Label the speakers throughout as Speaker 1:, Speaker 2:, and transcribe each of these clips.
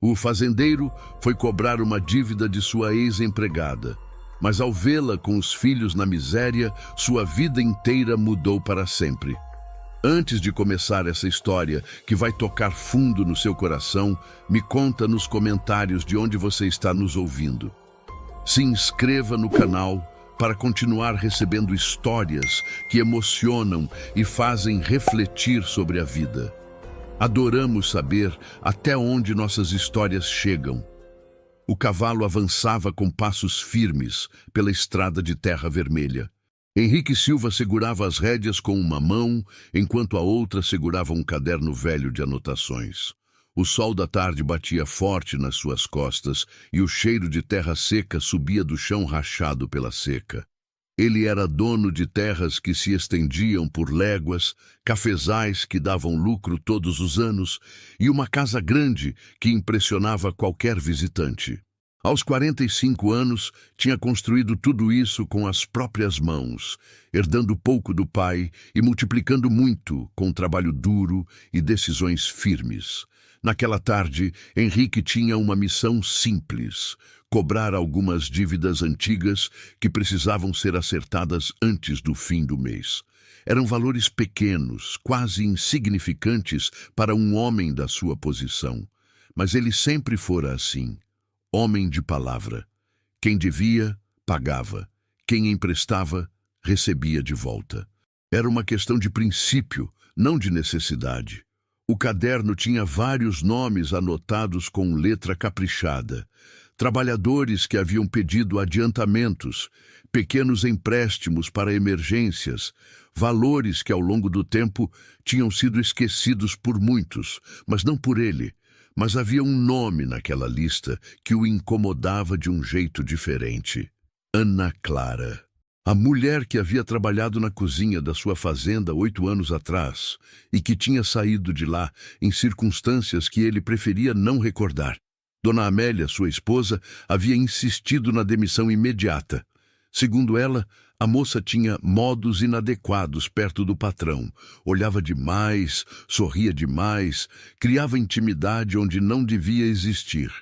Speaker 1: O fazendeiro foi cobrar uma dívida de sua ex-empregada, mas ao vê-la com os filhos na miséria, sua vida inteira mudou para sempre. Antes de começar essa história, que vai tocar fundo no seu coração, me conta nos comentários de onde você está nos ouvindo. Se inscreva no canal para continuar recebendo histórias que emocionam e fazem refletir sobre a vida. Adoramos saber até onde nossas histórias chegam. O cavalo avançava com passos firmes pela estrada de terra vermelha. Henrique Silva segurava as rédeas com uma mão, enquanto a outra segurava um caderno velho de anotações. O sol da tarde batia forte nas suas costas e o cheiro de terra seca subia do chão rachado pela seca. Ele era dono de terras que se estendiam por léguas, cafezais que davam lucro todos os anos e uma casa grande que impressionava qualquer visitante. Aos 45 anos, tinha construído tudo isso com as próprias mãos, herdando pouco do pai e multiplicando muito com trabalho duro e decisões firmes. Naquela tarde, Henrique tinha uma missão simples: cobrar algumas dívidas antigas que precisavam ser acertadas antes do fim do mês. Eram valores pequenos, quase insignificantes para um homem da sua posição. Mas ele sempre fora assim. Homem de palavra. Quem devia, pagava. Quem emprestava, recebia de volta. Era uma questão de princípio, não de necessidade. O caderno tinha vários nomes anotados com letra caprichada. Trabalhadores que haviam pedido adiantamentos, pequenos empréstimos para emergências, valores que ao longo do tempo tinham sido esquecidos por muitos, mas não por ele. Mas havia um nome naquela lista que o incomodava de um jeito diferente. Ana Clara. A mulher que havia trabalhado na cozinha da sua fazenda 8 anos atrás e que tinha saído de lá em circunstâncias que ele preferia não recordar. Dona Amélia, sua esposa, havia insistido na demissão imediata. Segundo ela, a moça tinha modos inadequados perto do patrão. Olhava demais, sorria demais, criava intimidade onde não devia existir.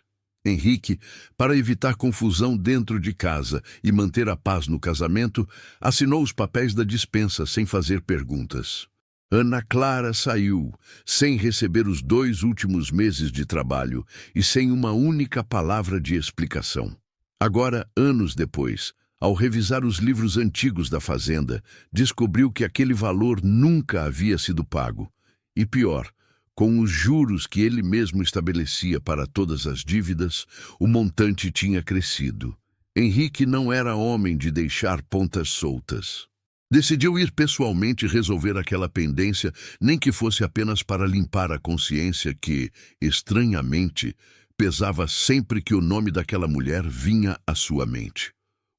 Speaker 1: Henrique, para evitar confusão dentro de casa e manter a paz no casamento, assinou os papéis da dispensa sem fazer perguntas. Ana Clara saiu, sem receber os 2 últimos meses de trabalho e sem uma única palavra de explicação. Agora, anos depois, ao revisar os livros antigos da fazenda, descobriu que aquele valor nunca havia sido pago. E pior, com os juros que ele mesmo estabelecia para todas as dívidas, o montante tinha crescido. Henrique não era homem de deixar pontas soltas. Decidiu ir pessoalmente resolver aquela pendência, nem que fosse apenas para limpar a consciência que, estranhamente, pesava sempre que o nome daquela mulher vinha à sua mente.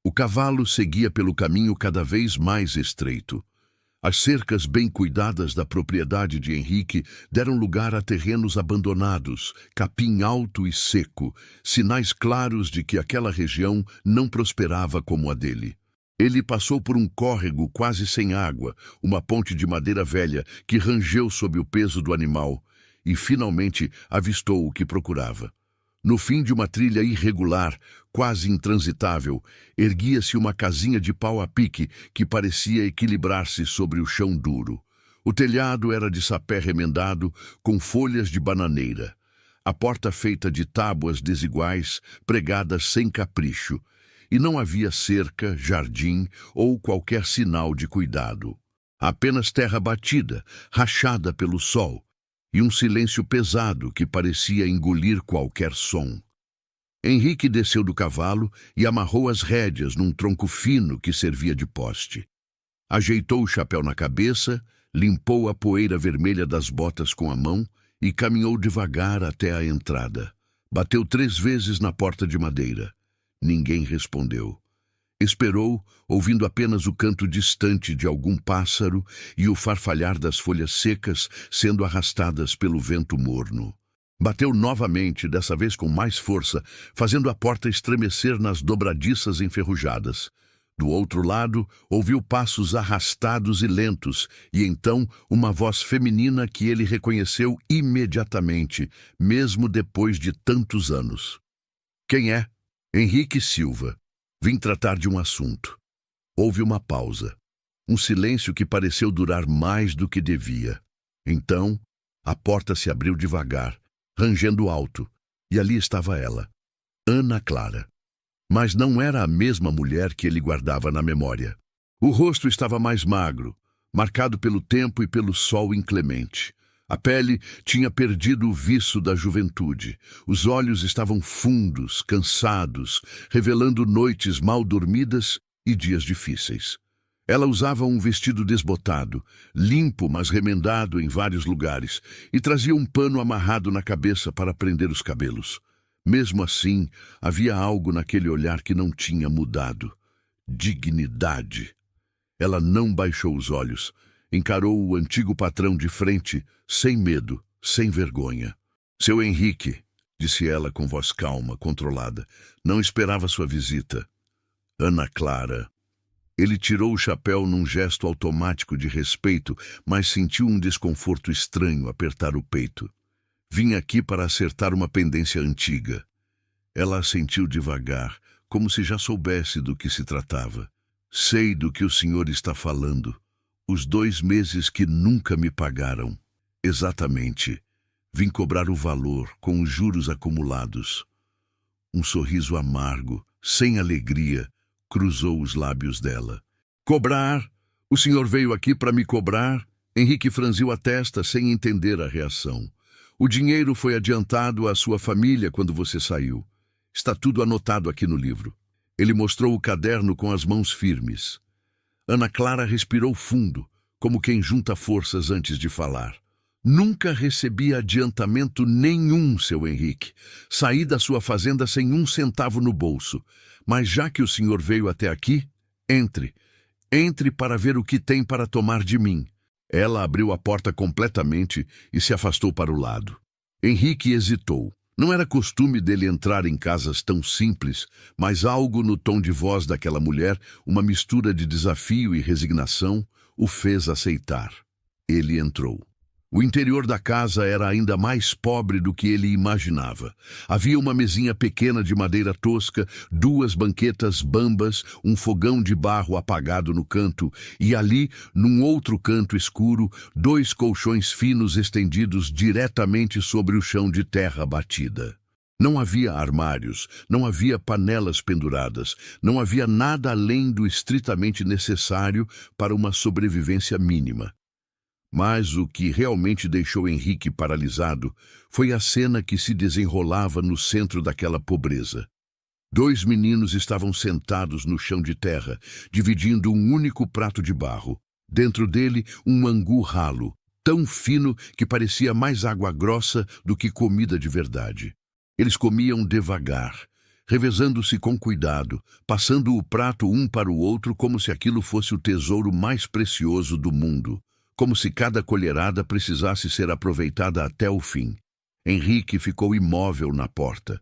Speaker 1: O cavalo seguia pelo caminho cada vez mais estreito. As cercas bem cuidadas da propriedade de Henrique deram lugar a terrenos abandonados, capim alto e seco, sinais claros de que aquela região não prosperava como a dele. Ele passou por um córrego quase sem água, uma ponte de madeira velha que rangeu sob o peso do animal, e finalmente avistou o que procurava. No fim de uma trilha irregular, quase intransitável, erguia-se uma casinha de pau a pique que parecia equilibrar-se sobre o chão duro. O telhado era de sapé remendado, com folhas de bananeira. A porta feita de tábuas desiguais, pregadas sem capricho. E não havia cerca, jardim ou qualquer sinal de cuidado. Apenas terra batida, rachada pelo sol, e um silêncio pesado que parecia engolir qualquer som. Henrique desceu do cavalo e amarrou as rédeas num tronco fino que servia de poste. Ajeitou o chapéu na cabeça, limpou a poeira vermelha das botas com a mão e caminhou devagar até a entrada. Bateu 3 vezes na porta de madeira. Ninguém respondeu. Esperou, ouvindo apenas o canto distante de algum pássaro e o farfalhar das folhas secas sendo arrastadas pelo vento morno. Bateu novamente, dessa vez com mais força, fazendo a porta estremecer nas dobradiças enferrujadas. Do outro lado, ouviu passos arrastados e lentos, e então uma voz feminina que ele reconheceu imediatamente, mesmo depois de tantos anos. Quem é? Henrique Silva. Vim tratar de um assunto. Houve uma pausa. Um silêncio que pareceu durar mais do que devia. Então, a porta se abriu devagar, rangendo alto, e ali estava ela, Ana Clara. Mas não era a mesma mulher que ele guardava na memória. O rosto estava mais magro, marcado pelo tempo e pelo sol inclemente. A pele tinha perdido o viço da juventude. Os olhos estavam fundos, cansados, revelando noites mal dormidas e dias difíceis. Ela usava um vestido desbotado, limpo, mas remendado em vários lugares, e trazia um pano amarrado na cabeça para prender os cabelos. Mesmo assim, havia algo naquele olhar que não tinha mudado. Dignidade. Ela não baixou os olhos. Encarou o antigo patrão de frente, sem medo, sem vergonha. Seu Henrique, disse ela com voz calma, controlada, não esperava sua visita. Ana Clara. Ele tirou o chapéu num gesto automático de respeito, mas sentiu um desconforto estranho apertar o peito. Vim aqui para acertar uma pendência antiga. Ela assentiu devagar, como se já soubesse do que se tratava. Sei do que o senhor está falando. Os 2 meses que nunca me pagaram. Exatamente. Vim cobrar o valor com os juros acumulados. Um sorriso amargo, sem alegria, cruzou os lábios dela. Cobrar? O senhor veio aqui para me cobrar? Henrique franziu a testa sem entender a reação. O dinheiro foi adiantado à sua família quando você saiu. Está tudo anotado aqui no livro. Ele mostrou o caderno com as mãos firmes. Ana Clara respirou fundo, como quem junta forças antes de falar. Nunca recebi adiantamento nenhum, seu Henrique. Saí da sua fazenda sem 1 centavo no bolso. Mas já que o senhor veio até aqui, entre. Entre para ver o que tem para tomar de mim. Ela abriu a porta completamente e se afastou para o lado. Henrique hesitou. Não era costume dele entrar em casas tão simples, mas algo no tom de voz daquela mulher, uma mistura de desafio e resignação, o fez aceitar. Ele entrou. O interior da casa era ainda mais pobre do que ele imaginava. Havia uma mesinha pequena de madeira tosca, 2 banquetas bambas, um fogão de barro apagado no canto, e ali, num outro canto escuro, 2 colchões finos estendidos diretamente sobre o chão de terra batida. Não havia armários, não havia panelas penduradas, não havia nada além do estritamente necessário para uma sobrevivência mínima. Mas o que realmente deixou Henrique paralisado foi a cena que se desenrolava no centro daquela pobreza. 2 meninos estavam sentados no chão de terra, dividindo um único prato de barro. Dentro dele, um angu ralo, tão fino que parecia mais água grossa do que comida de verdade. Eles comiam devagar, revezando-se com cuidado, passando o prato um para o outro como se aquilo fosse o tesouro mais precioso do mundo. Como se cada colherada precisasse ser aproveitada até o fim. Henrique ficou imóvel na porta.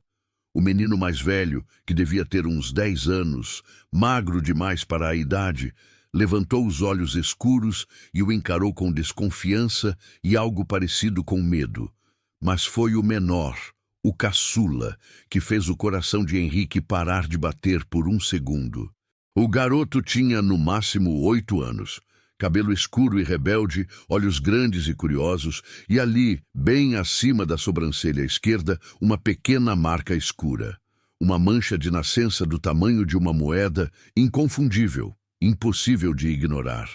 Speaker 1: O menino mais velho, que devia ter uns 10 anos, magro demais para a idade, levantou os olhos escuros e o encarou com desconfiança e algo parecido com medo. Mas foi o menor, o caçula, que fez o coração de Henrique parar de bater por 1 segundo. O garoto tinha no máximo 8 anos. Cabelo escuro e rebelde, olhos grandes e curiosos, e ali, bem acima da sobrancelha esquerda, uma pequena marca escura. Uma mancha de nascença do tamanho de uma moeda, inconfundível, impossível de ignorar.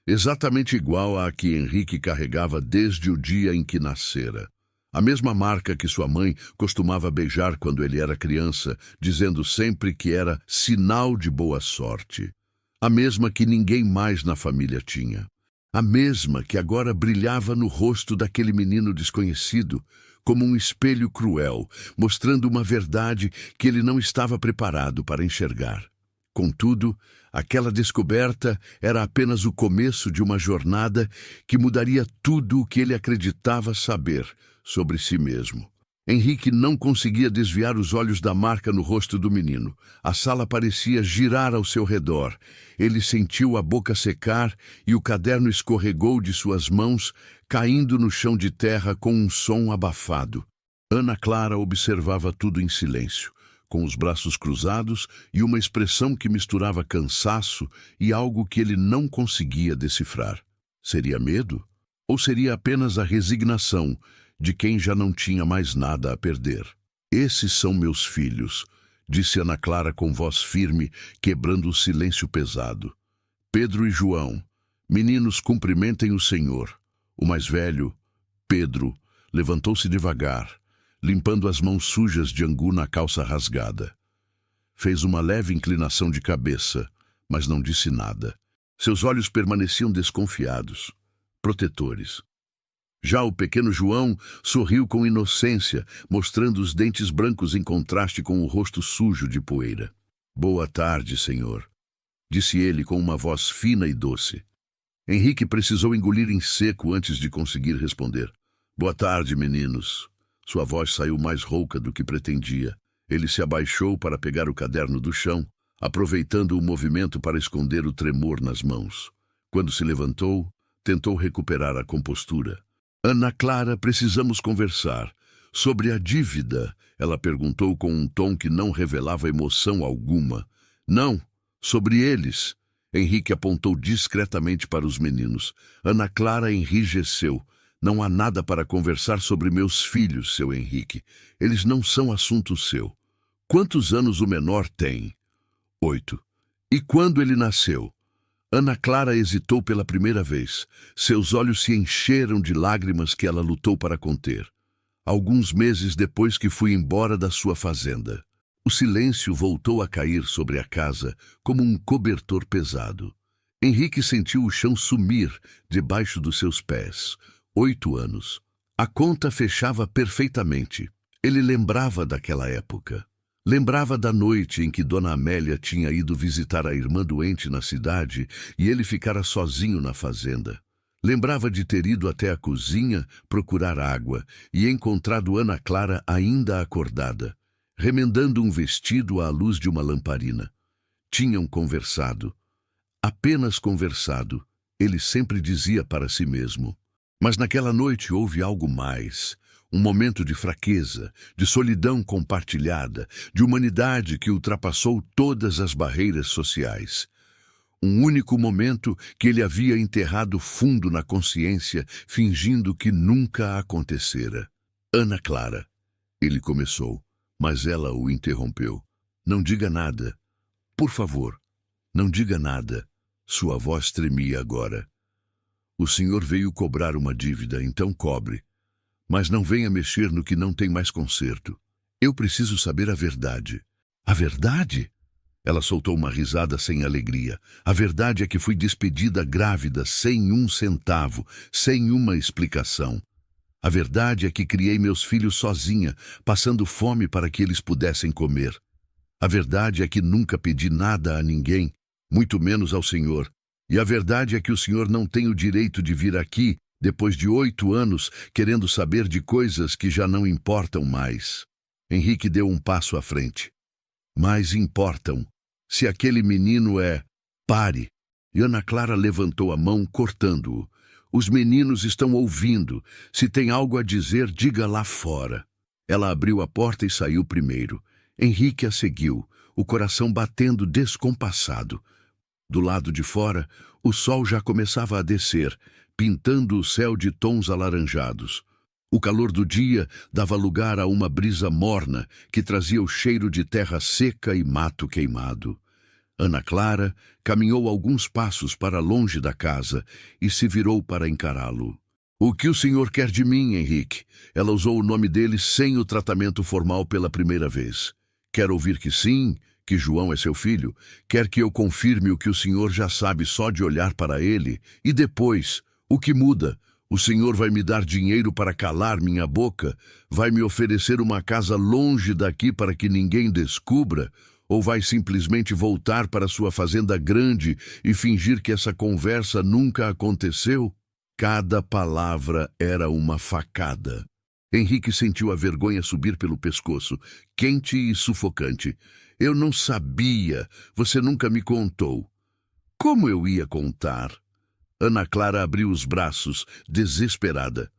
Speaker 1: Exatamente igual à que Henrique carregava desde o dia em que nascera. A mesma marca que sua mãe costumava beijar quando ele era criança, dizendo sempre que era sinal de boa sorte. A mesma que ninguém mais na família tinha. A mesma que agora brilhava no rosto daquele menino desconhecido, como um espelho cruel, mostrando uma verdade que ele não estava preparado para enxergar. Contudo, aquela descoberta era apenas o começo de uma jornada que mudaria tudo o que ele acreditava saber sobre si mesmo. Henrique não conseguia desviar os olhos da marca no rosto do menino. A sala parecia girar ao seu redor. Ele sentiu a boca secar e o caderno escorregou de suas mãos, caindo no chão de terra com um som abafado. Ana Clara observava tudo em silêncio, com os braços cruzados e uma expressão que misturava cansaço e algo que ele não conseguia decifrar. Seria medo? Ou seria apenas a resignação de quem já não tinha mais nada a perder? Esses são meus filhos, disse Ana Clara com voz firme, quebrando o silêncio pesado. Pedro e João, meninos, cumprimentem o Senhor. O mais velho, Pedro, levantou-se devagar, limpando as mãos sujas de angu na calça rasgada. Fez uma leve inclinação de cabeça, mas não disse nada. Seus olhos permaneciam desconfiados, protetores. Já o pequeno João sorriu com inocência, mostrando os dentes brancos em contraste com o rosto sujo de poeira. Boa tarde, senhor, disse ele com uma voz fina e doce. Henrique precisou engolir em seco antes de conseguir responder. Boa tarde, meninos. Sua voz saiu mais rouca do que pretendia. Ele se abaixou para pegar o caderno do chão, aproveitando o movimento para esconder o tremor nas mãos. Quando se levantou, tentou recuperar a compostura. Ana Clara, precisamos conversar. Sobre a dívida, ela perguntou com um tom que não revelava emoção alguma. Não, sobre eles. Henrique apontou discretamente para os meninos. Ana Clara enrijeceu. Não há nada para conversar sobre meus filhos, seu Henrique. Eles não são assunto seu. Quantos anos o menor tem? 8. E quando ele nasceu? Ana Clara hesitou pela primeira vez. Seus olhos se encheram de lágrimas que ela lutou para conter. Alguns meses depois que fui embora da sua fazenda. O silêncio voltou a cair sobre a casa como um cobertor pesado. Henrique sentiu o chão sumir debaixo dos seus pés. 8 anos. A conta fechava perfeitamente. Ele lembrava daquela época. Lembrava da noite em que Dona Amélia tinha ido visitar a irmã doente na cidade e ele ficara sozinho na fazenda. Lembrava de ter ido até a cozinha procurar água e encontrado Ana Clara ainda acordada, remendando um vestido à luz de uma lamparina. Tinham conversado. Apenas conversado, ele sempre dizia para si mesmo. Mas naquela noite houve algo mais. Um momento de fraqueza, de solidão compartilhada, de humanidade que ultrapassou todas as barreiras sociais. Um único momento que ele havia enterrado fundo na consciência, fingindo que nunca acontecera. Ana Clara. Ele começou, mas ela o interrompeu. Não diga nada. Por favor, não diga nada. Sua voz tremia agora. O senhor veio cobrar uma dívida, então cobre. Mas não venha mexer no que não tem mais conserto. Eu preciso saber a verdade. A verdade? Ela soltou uma risada sem alegria. A verdade é que fui despedida grávida, sem um centavo, sem uma explicação. A verdade é que criei meus filhos sozinha, passando fome para que eles pudessem comer. A verdade é que nunca pedi nada a ninguém, muito menos ao senhor. E a verdade é que o senhor não tem o direito de vir aqui, depois de 8 anos, querendo saber de coisas que já não importam mais. Henrique deu um passo à frente. Mas importam. Se aquele menino é... Pare! E Ana Clara levantou a mão, cortando-o. Os meninos estão ouvindo. Se tem algo a dizer, diga lá fora. Ela abriu a porta e saiu primeiro. Henrique a seguiu, o coração batendo descompassado. Do lado de fora, o sol já começava a descer, pintando o céu de tons alaranjados. O calor do dia dava lugar a uma brisa morna que trazia o cheiro de terra seca e mato queimado. Ana Clara caminhou alguns passos para longe da casa e se virou para encará-lo. O que o senhor quer de mim, Henrique? Ela usou o nome dele sem o tratamento formal pela primeira vez. Quer ouvir que sim, que João é seu filho? Quer que eu confirme o que o senhor já sabe só de olhar para ele? E depois, o que muda? O senhor vai me dar dinheiro para calar minha boca? Vai me oferecer uma casa longe daqui para que ninguém descubra? Ou vai simplesmente voltar para sua fazenda grande e fingir que essa conversa nunca aconteceu? Cada palavra era uma facada. Henrique sentiu a vergonha subir pelo pescoço, quente e sufocante. Eu não sabia. Você nunca me contou. Como eu ia contar? Ana Clara abriu os braços, desesperada.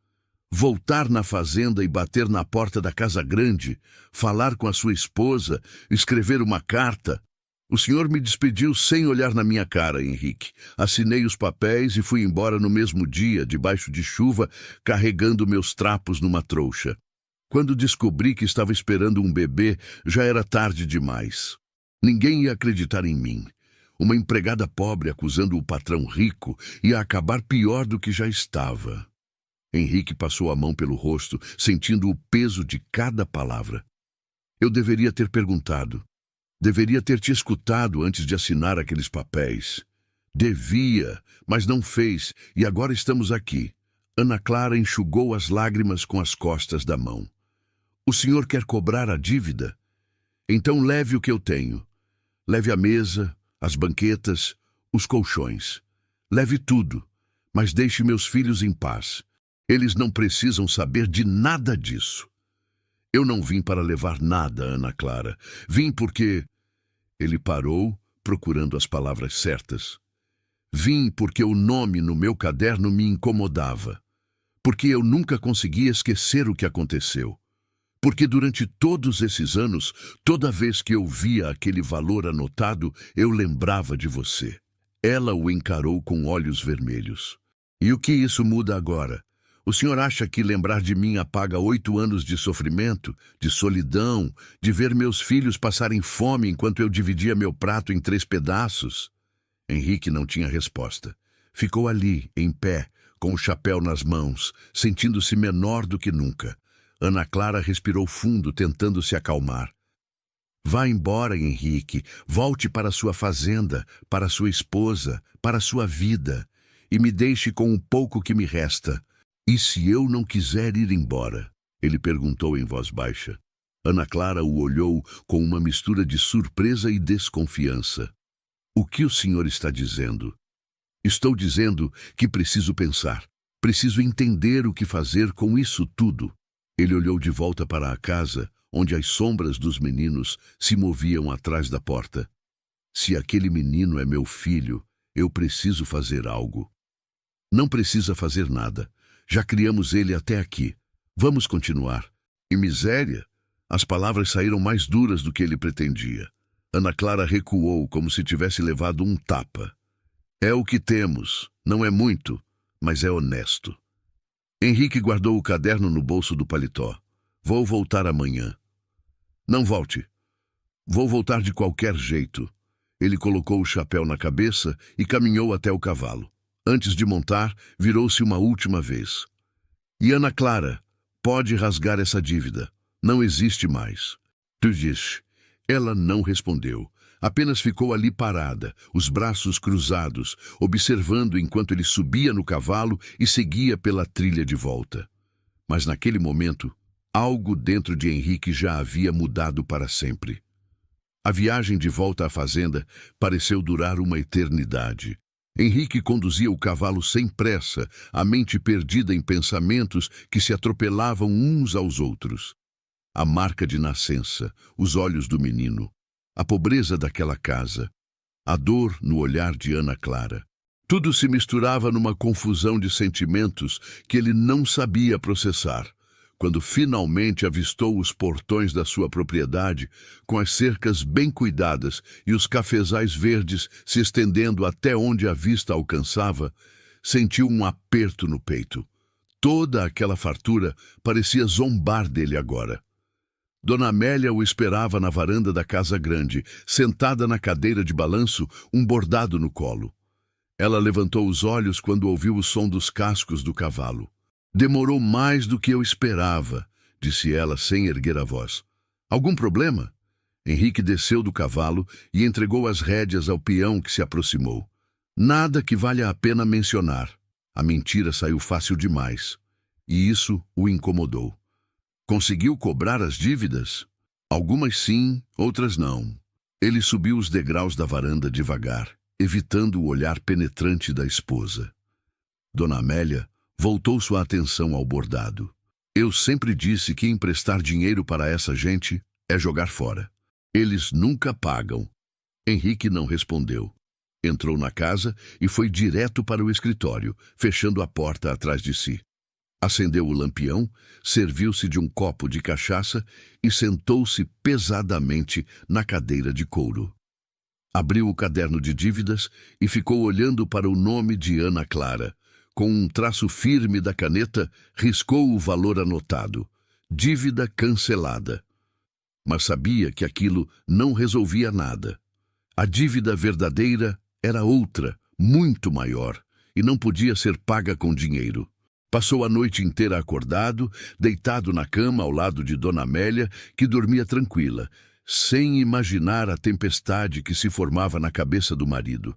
Speaker 1: Voltar na fazenda e bater na porta da casa grande, falar com a sua esposa, escrever uma carta. O senhor me despediu sem olhar na minha cara, Henrique. Assinei os papéis e fui embora no mesmo dia, debaixo de chuva, carregando meus trapos numa trouxa. Quando descobri que estava esperando um bebê, já era tarde demais. Ninguém ia acreditar em mim. Uma empregada pobre acusando o patrão rico ia acabar pior do que já estava. Henrique passou a mão pelo rosto, sentindo o peso de cada palavra. Eu deveria ter perguntado. Deveria ter te escutado antes de assinar aqueles papéis. Devia, mas não fez, e agora estamos aqui. Ana Clara enxugou as lágrimas com as costas da mão. O senhor quer cobrar a dívida? Então leve o que eu tenho. Leve a mesa, as banquetas, os colchões. Leve tudo, mas deixe meus filhos em paz. Eles não precisam saber de nada disso. Eu não vim para levar nada, Ana Clara. Vim porque... Ele parou, procurando as palavras certas. Vim porque o nome no meu caderno me incomodava. Porque eu nunca conseguia esquecer o que aconteceu. Porque durante todos esses anos, toda vez que eu via aquele valor anotado, eu lembrava de você. Ela o encarou com olhos vermelhos. E o que isso muda agora? O senhor acha que lembrar de mim apaga 8 anos de sofrimento, de solidão, de ver meus filhos passarem fome enquanto eu dividia meu prato em 3 pedaços? Henrique não tinha resposta. Ficou ali, em pé, com o chapéu nas mãos, sentindo-se menor do que nunca. Ana Clara respirou fundo, tentando se acalmar. Vá embora, Henrique. Volte para sua fazenda, para sua esposa, para sua vida. E me deixe com o pouco que me resta. E se eu não quiser ir embora? Ele perguntou em voz baixa. Ana Clara o olhou com uma mistura de surpresa e desconfiança. O que o senhor está dizendo? Estou dizendo que preciso pensar. Preciso entender o que fazer com isso tudo. Ele olhou de volta para a casa, onde as sombras dos meninos se moviam atrás da porta. Se aquele menino é meu filho, eu preciso fazer algo. Não precisa fazer nada. Já criamos ele até aqui. Vamos continuar. E miséria? As palavras saíram mais duras do que ele pretendia. Ana Clara recuou como se tivesse levado um tapa. É o que temos. Não é muito, mas é honesto. Henrique guardou o caderno no bolso do paletó. Vou voltar amanhã. Não volte. Vou voltar de qualquer jeito. Ele colocou o chapéu na cabeça e caminhou até o cavalo. Antes de montar, virou-se uma última vez. E Ana Clara, pode rasgar essa dívida. Não existe mais. Tu diz. Ela não respondeu. Apenas ficou ali parada, os braços cruzados, observando enquanto ele subia no cavalo e seguia pela trilha de volta. Mas naquele momento, algo dentro de Henrique já havia mudado para sempre. A viagem de volta à fazenda pareceu durar uma eternidade. Henrique conduzia o cavalo sem pressa, a mente perdida em pensamentos que se atropelavam uns aos outros. A marca de nascença, os olhos do menino, a pobreza daquela casa, a dor no olhar de Ana Clara. Tudo se misturava numa confusão de sentimentos que ele não sabia processar. Quando finalmente avistou os portões da sua propriedade, com as cercas bem cuidadas e os cafezais verdes se estendendo até onde a vista alcançava, sentiu um aperto no peito. Toda aquela fartura parecia zombar dele agora. Dona Amélia o esperava na varanda da casa grande, sentada na cadeira de balanço, um bordado no colo. Ela levantou os olhos quando ouviu o som dos cascos do cavalo. Demorou mais do que eu esperava, disse ela sem erguer a voz. Algum problema? Henrique desceu do cavalo e entregou as rédeas ao peão que se aproximou. Nada que valha a pena mencionar. A mentira saiu fácil demais. E isso o incomodou. Conseguiu cobrar as dívidas? Algumas sim, outras não. Ele subiu os degraus da varanda devagar, evitando o olhar penetrante da esposa. Dona Amélia voltou sua atenção ao bordado. Eu sempre disse que emprestar dinheiro para essa gente é jogar fora. Eles nunca pagam. Henrique não respondeu. Entrou na casa e foi direto para o escritório, fechando a porta atrás de si. Acendeu o lampião, serviu-se de um copo de cachaça e sentou-se pesadamente na cadeira de couro. Abriu o caderno de dívidas e ficou olhando para o nome de Ana Clara. Com um traço firme da caneta, riscou o valor anotado. Dívida cancelada. Mas sabia que aquilo não resolvia nada. A dívida verdadeira era outra, muito maior, e não podia ser paga com dinheiro. Passou a noite inteira acordado, deitado na cama ao lado de Dona Amélia, que dormia tranquila, sem imaginar a tempestade que se formava na cabeça do marido.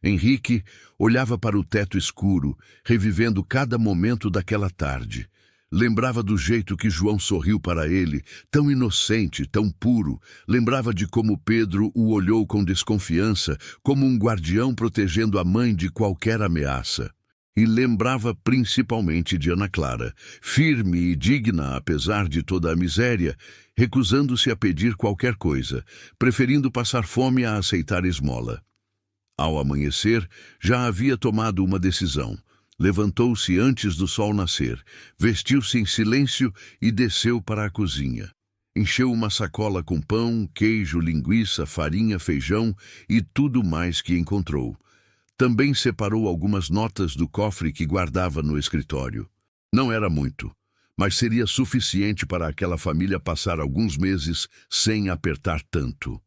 Speaker 1: Henrique olhava para o teto escuro, revivendo cada momento daquela tarde. Lembrava do jeito que João sorriu para ele, tão inocente, tão puro. Lembrava de como Pedro o olhou com desconfiança, como um guardião protegendo a mãe de qualquer ameaça. E lembrava principalmente de Ana Clara, firme e digna apesar de toda a miséria, recusando-se a pedir qualquer coisa, preferindo passar fome a aceitar esmola. Ao amanhecer, já havia tomado uma decisão. Levantou-se antes do sol nascer, vestiu-se em silêncio e desceu para a cozinha. Encheu uma sacola com pão, queijo, linguiça, farinha, feijão e tudo mais que encontrou. Também separou algumas notas do cofre que guardava no escritório. Não era muito, mas seria suficiente para aquela família passar alguns meses sem apertar tanto.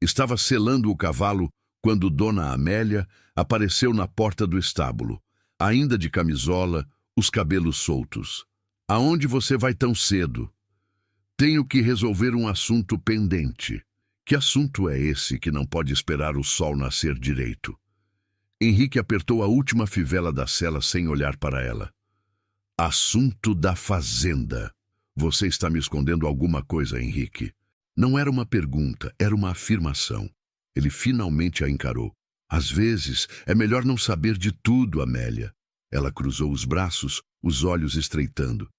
Speaker 1: Estava selando o cavalo quando Dona Amélia apareceu na porta do estábulo, ainda de camisola, os cabelos soltos. Aonde você vai tão cedo? Tenho que resolver um assunto pendente. Que assunto é esse que não pode esperar o sol nascer direito? Henrique apertou a última fivela da cela sem olhar para ela. Assunto da fazenda. Você está me escondendo alguma coisa, Henrique? Não era uma pergunta, era uma afirmação. Ele finalmente a encarou. Às vezes, é melhor não saber de tudo, Amélia. Ela cruzou os braços, os olhos estreitando.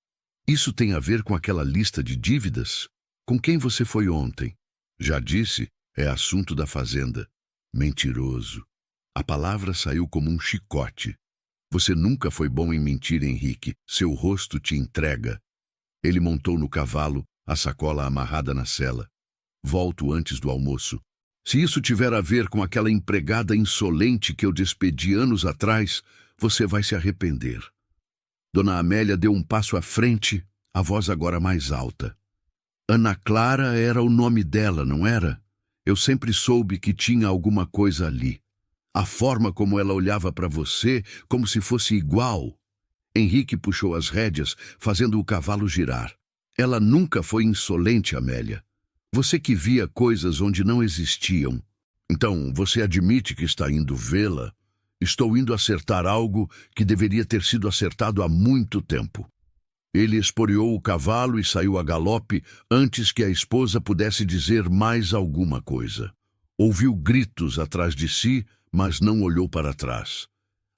Speaker 1: Isso tem a ver com aquela lista de dívidas? Com quem você foi ontem? Já disse, é assunto da fazenda. Mentiroso. A palavra saiu como um chicote. Você nunca foi bom em mentir, Henrique. Seu rosto te entrega. Ele montou no cavalo, a sacola amarrada na sela. Volto antes do almoço. Se isso tiver a ver com aquela empregada insolente que eu despedi anos atrás, você vai se arrepender. Dona Amélia deu um passo à frente, a voz agora mais alta. Ana Clara era o nome dela, não era? Eu sempre soube que tinha alguma coisa ali. A forma como ela olhava para você, como se fosse igual. Henrique puxou as rédeas, fazendo o cavalo girar. Ela nunca foi insolente, Amélia. Você que via coisas onde não existiam. Então, você admite que está indo vê-la? Estou indo acertar algo que deveria ter sido acertado há muito tempo. Ele esporeou o cavalo e saiu a galope antes que a esposa pudesse dizer mais alguma coisa. Ouviu gritos atrás de si, mas não olhou para trás.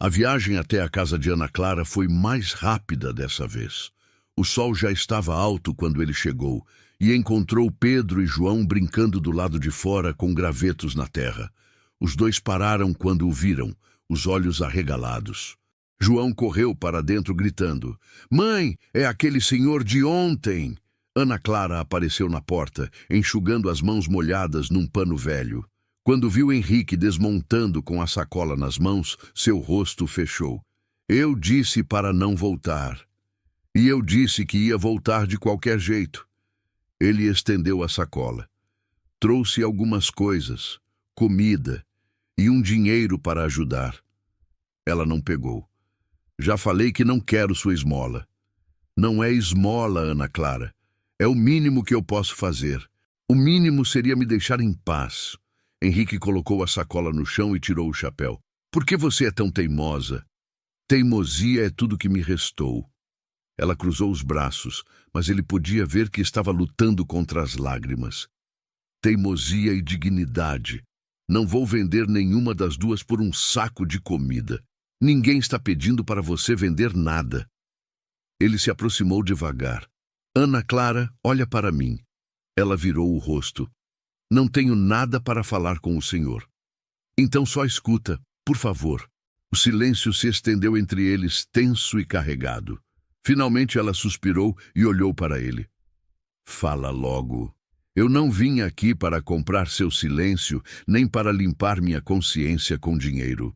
Speaker 1: A viagem até a casa de Ana Clara foi mais rápida dessa vez. O sol já estava alto quando ele chegou e encontrou Pedro e João brincando do lado de fora com gravetos na terra. Os dois pararam quando o viram, os olhos arregalados. João correu para dentro gritando: Mãe, é aquele senhor de ontem! Ana Clara apareceu na porta, enxugando as mãos molhadas num pano velho. Quando viu Henrique desmontando com a sacola nas mãos, seu rosto fechou. Eu disse para não voltar. E eu disse que ia voltar de qualquer jeito. Ele estendeu a sacola. Trouxe algumas coisas, comida e um dinheiro para ajudar. Ela não pegou. Já falei que não quero sua esmola. Não é esmola, Ana Clara. É o mínimo que eu posso fazer. O mínimo seria me deixar em paz. Henrique colocou a sacola no chão e tirou o chapéu. Por que você é tão teimosa? Teimosia é tudo que me restou. Ela cruzou os braços, mas ele podia ver que estava lutando contra as lágrimas. Teimosia e dignidade. Não vou vender nenhuma das duas por um saco de comida. Ninguém está pedindo para você vender nada. Ele se aproximou devagar. Ana Clara, olha para mim. Ela virou o rosto. Não tenho nada para falar com o senhor. Então só escuta, por favor. O silêncio se estendeu entre eles, tenso e carregado. Finalmente ela suspirou e olhou para ele. Fala logo. Eu não vim aqui para comprar seu silêncio, nem para limpar minha consciência com dinheiro.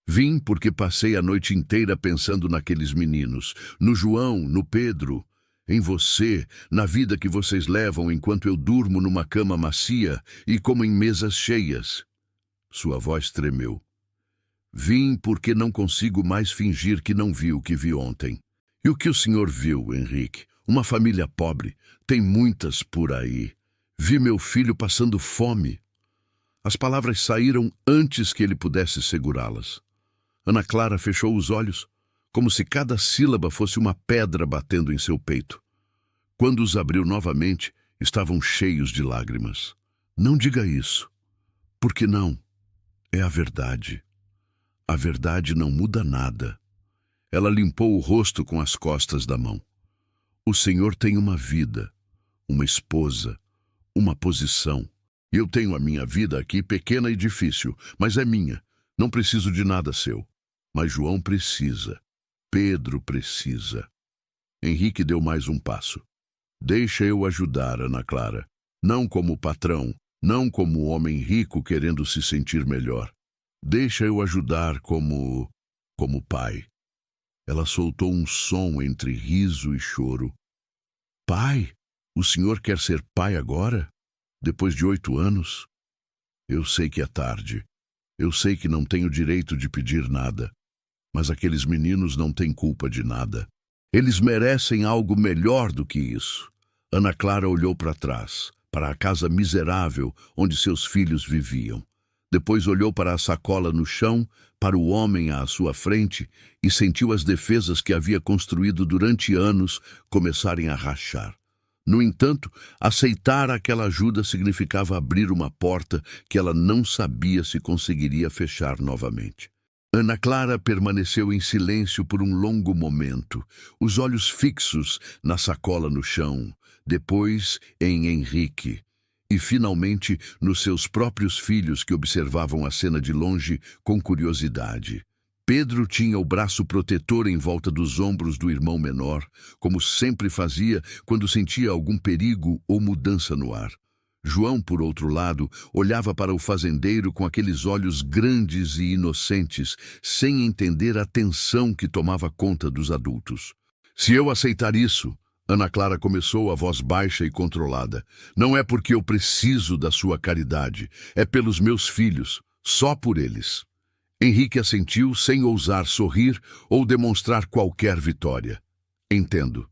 Speaker 1: Vim porque passei a noite inteira pensando naqueles meninos, no João, no Pedro, em você, na vida que vocês levam enquanto eu durmo numa cama macia e como em mesas cheias. Sua voz tremeu. Vim porque não consigo mais fingir que não vi o que vi ontem. E o que o senhor viu, Henrique? Uma família pobre. Tem muitas por aí. Vi meu filho passando fome. As palavras saíram antes que ele pudesse segurá-las. Ana Clara fechou os olhos, como se cada sílaba fosse uma pedra batendo em seu peito. Quando os abriu novamente, estavam cheios de lágrimas. Não diga isso. Por que não? É a verdade. A verdade não muda nada. Ela limpou o rosto com as costas da mão. O senhor tem uma vida, uma esposa, uma posição. Eu tenho a minha vida aqui pequena e difícil, mas é minha. Não preciso de nada seu. Mas João precisa. Pedro precisa. Henrique deu mais um passo. Deixa eu ajudar, Ana Clara. Não como patrão, não como homem rico querendo se sentir melhor. Deixa eu ajudar como pai. Ela soltou um som entre riso e choro. Pai? O senhor quer ser pai agora? Depois de 8 anos? Eu sei que é tarde. Eu sei que não tenho direito de pedir nada. Mas aqueles meninos não têm culpa de nada. Eles merecem algo melhor do que isso. Ana Clara olhou para trás, para a casa miserável onde seus filhos viviam. Depois olhou para a sacola no chão, para o homem à sua frente e sentiu as defesas que havia construído durante anos começarem a rachar. No entanto, aceitar aquela ajuda significava abrir uma porta que ela não sabia se conseguiria fechar novamente. Ana Clara permaneceu em silêncio por um longo momento, os olhos fixos na sacola no chão, depois em Henrique, e finalmente nos seus próprios filhos que observavam a cena de longe com curiosidade. Pedro tinha o braço protetor em volta dos ombros do irmão menor, como sempre fazia quando sentia algum perigo ou mudança no ar. João, por outro lado, olhava para o fazendeiro com aqueles olhos grandes e inocentes, sem entender a tensão que tomava conta dos adultos. Se eu aceitar isso, Ana Clara começou, a voz baixa e controlada, não é porque eu preciso da sua caridade, é pelos meus filhos, só por eles. Henrique assentiu sem ousar sorrir ou demonstrar qualquer vitória. Entendo.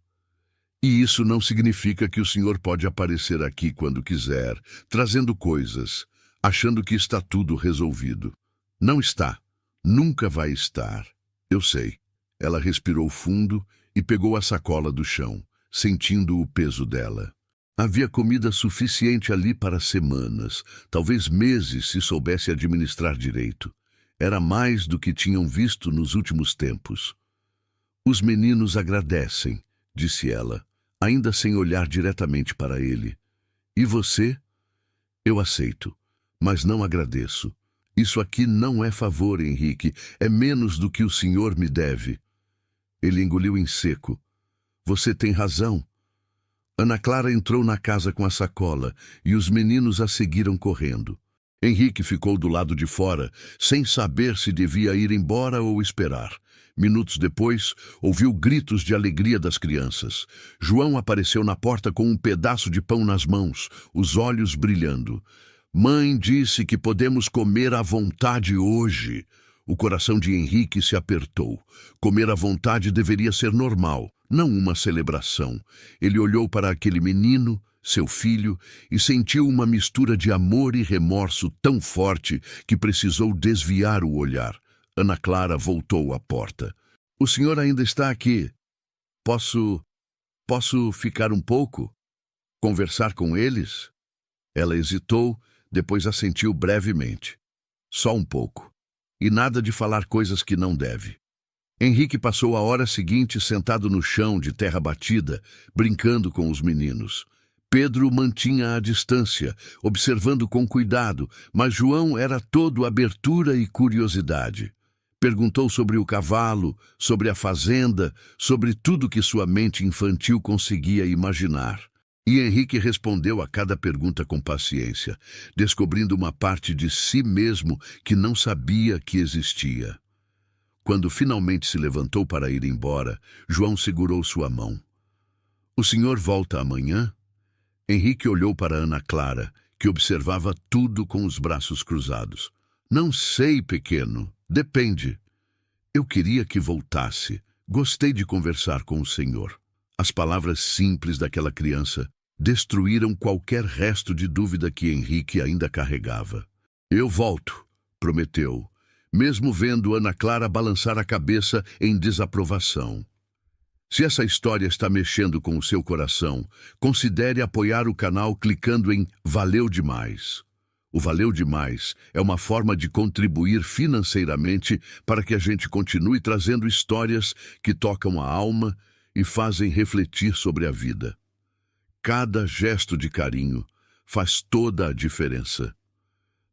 Speaker 1: E isso não significa que o senhor pode aparecer aqui quando quiser, trazendo coisas, achando que está tudo resolvido. Não está. Nunca vai estar. Eu sei. Ela respirou fundo e pegou a sacola do chão, sentindo o peso dela. Havia comida suficiente ali para semanas, talvez meses se soubesse administrar direito. Era mais do que tinham visto nos últimos tempos. Os meninos agradecem, disse ela, ainda sem olhar diretamente para ele. E você? Eu aceito, mas não agradeço. Isso aqui não é favor, Henrique, é menos do que o senhor me deve. Ele engoliu em seco. Você tem razão. Ana Clara entrou na casa com a sacola e os meninos a seguiram correndo. Henrique ficou do lado de fora, sem saber se devia ir embora ou esperar. Minutos depois, ouviu gritos de alegria das crianças. João apareceu na porta com um pedaço de pão nas mãos, os olhos brilhando. Mãe disse que podemos comer à vontade hoje. O coração de Henrique se apertou. Comer à vontade deveria ser normal, não uma celebração. Ele olhou para aquele menino, seu filho, e sentiu uma mistura de amor e remorso tão forte que precisou desviar o olhar. Ana Clara voltou à porta. O senhor ainda está aqui. Posso ficar um pouco? Conversar com eles? Ela hesitou, depois assentiu brevemente. Só um pouco. E nada de falar coisas que não deve. Henrique passou a hora seguinte sentado no chão de terra batida, brincando com os meninos. Pedro mantinha a distância, observando com cuidado, mas João era todo abertura e curiosidade. Perguntou sobre o cavalo, sobre a fazenda, sobre tudo que sua mente infantil conseguia imaginar. E Henrique respondeu a cada pergunta com paciência, descobrindo uma parte de si mesmo que não sabia que existia. Quando finalmente se levantou para ir embora, João segurou sua mão. "O senhor volta amanhã?" Henrique olhou para Ana Clara, que observava tudo com os braços cruzados. "Não sei, pequeno. Depende. Eu queria que voltasse. Gostei de conversar com o senhor." As palavras simples daquela criança destruíram qualquer resto de dúvida que Henrique ainda carregava. "Eu volto", prometeu, mesmo vendo Ana Clara balançar a cabeça em desaprovação. Se essa história está mexendo com o seu coração, considere apoiar o canal clicando em Valeu Demais. O Valeu Demais é uma forma de contribuir financeiramente para que a gente continue trazendo histórias que tocam a alma e fazem refletir sobre a vida. Cada gesto de carinho faz toda a diferença.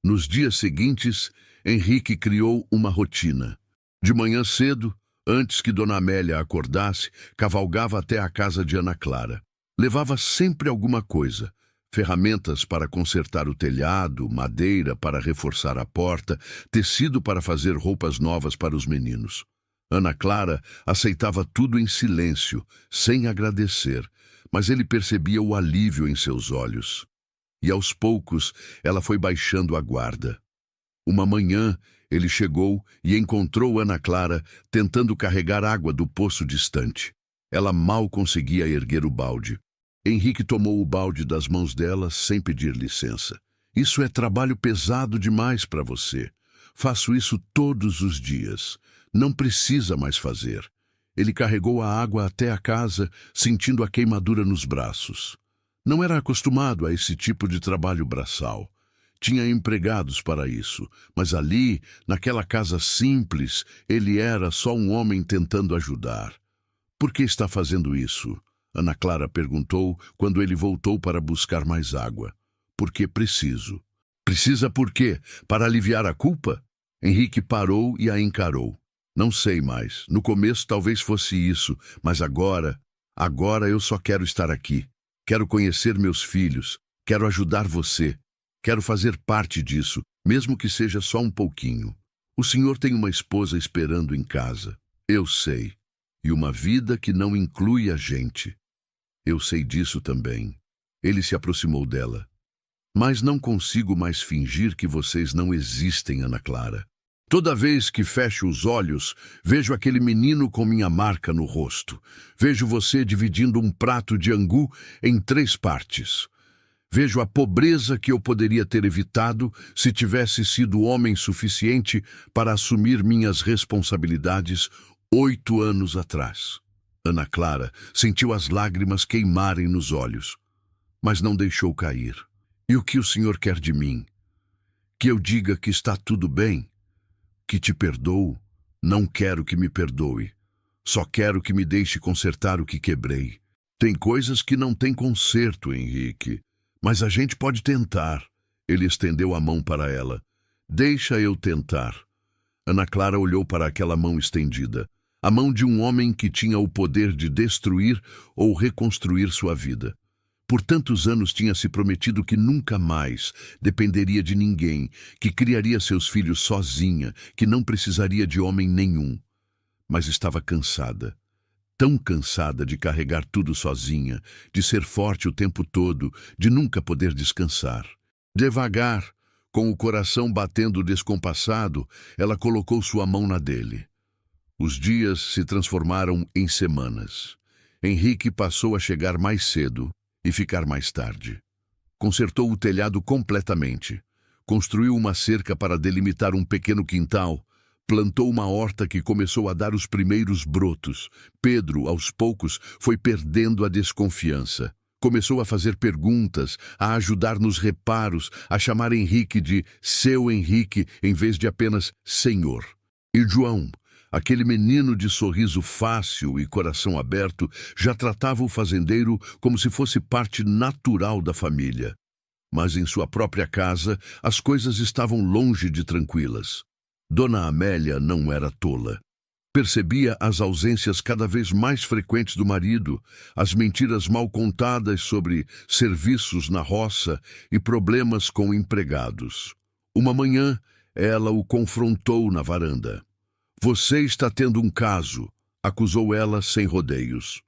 Speaker 1: Nos dias seguintes, Henrique criou uma rotina. De manhã cedo, antes que Dona Amélia acordasse, cavalgava até a casa de Ana Clara. Levava sempre alguma coisa: ferramentas para consertar o telhado, madeira para reforçar a porta, tecido para fazer roupas novas para os meninos. Ana Clara aceitava tudo em silêncio, sem agradecer, mas ele percebia o alívio em seus olhos. E aos poucos ela foi baixando a guarda. Uma manhã, ele chegou e encontrou Ana Clara tentando carregar água do poço distante. Ela mal conseguia erguer o balde. Henrique tomou o balde das mãos dela sem pedir licença. "Isso é trabalho pesado demais para você. Faço isso todos os dias. Não precisa mais fazer." Ele carregou a água até a casa, sentindo a queimadura nos braços. Não era acostumado a esse tipo de trabalho braçal. Tinha empregados para isso, mas ali, naquela casa simples, ele era só um homem tentando ajudar. "Por que está fazendo isso?" Ana Clara perguntou quando ele voltou para buscar mais água. "Porque preciso." "Precisa por quê? Para aliviar a culpa?" Henrique parou e a encarou. "Não sei mais. No começo talvez fosse isso, mas agora eu só quero estar aqui. Quero conhecer meus filhos. Quero ajudar você. Quero fazer parte disso, mesmo que seja só um pouquinho. O senhor tem uma esposa esperando em casa. Eu sei. E uma vida que não inclui a gente. Eu sei disso também." Ele se aproximou dela. "Mas não consigo mais fingir que vocês não existem, Ana Clara. Toda vez que fecho os olhos, vejo aquele menino com minha marca no rosto. Vejo você dividindo um prato de angu em 3 partes. Vejo a pobreza que eu poderia ter evitado se tivesse sido homem suficiente para assumir minhas responsabilidades 8 anos atrás." Ana Clara sentiu as lágrimas queimarem nos olhos, mas não deixou cair. "E o que o senhor quer de mim? Que eu diga que está tudo bem? Que te perdoo? Não quero que me perdoe. Só quero que me deixe consertar o que quebrei. Tem coisas que não têm conserto, Henrique. Mas a gente pode tentar." Ele estendeu a mão para ela. "Deixa eu tentar." Ana Clara olhou para aquela mão estendida. A mão de um homem que tinha o poder de destruir ou reconstruir sua vida. Por tantos anos tinha se prometido que nunca mais dependeria de ninguém, que criaria seus filhos sozinha, que não precisaria de homem nenhum. Mas estava cansada. Tão cansada de carregar tudo sozinha, de ser forte o tempo todo, de nunca poder descansar. Devagar, com o coração batendo descompassado, ela colocou sua mão na dele. Os dias se transformaram em semanas. Henrique passou a chegar mais cedo e ficar mais tarde. Consertou o telhado completamente. Construiu uma cerca para delimitar um pequeno quintal. Plantou uma horta que começou a dar os primeiros brotos. Pedro, aos poucos, foi perdendo a desconfiança. Começou a fazer perguntas, a ajudar nos reparos, a chamar Henrique de seu Henrique em vez de apenas senhor. E João, Aquele menino de sorriso fácil e coração aberto já tratava o fazendeiro como se fosse parte natural da família. Mas em sua própria casa, as coisas estavam longe de tranquilas. Dona Amélia não era tola. Percebia as ausências cada vez mais frequentes do marido, as mentiras mal contadas sobre serviços na roça e problemas com empregados. Uma manhã, ela o confrontou na varanda. "Você está tendo um caso", acusou ela sem rodeios.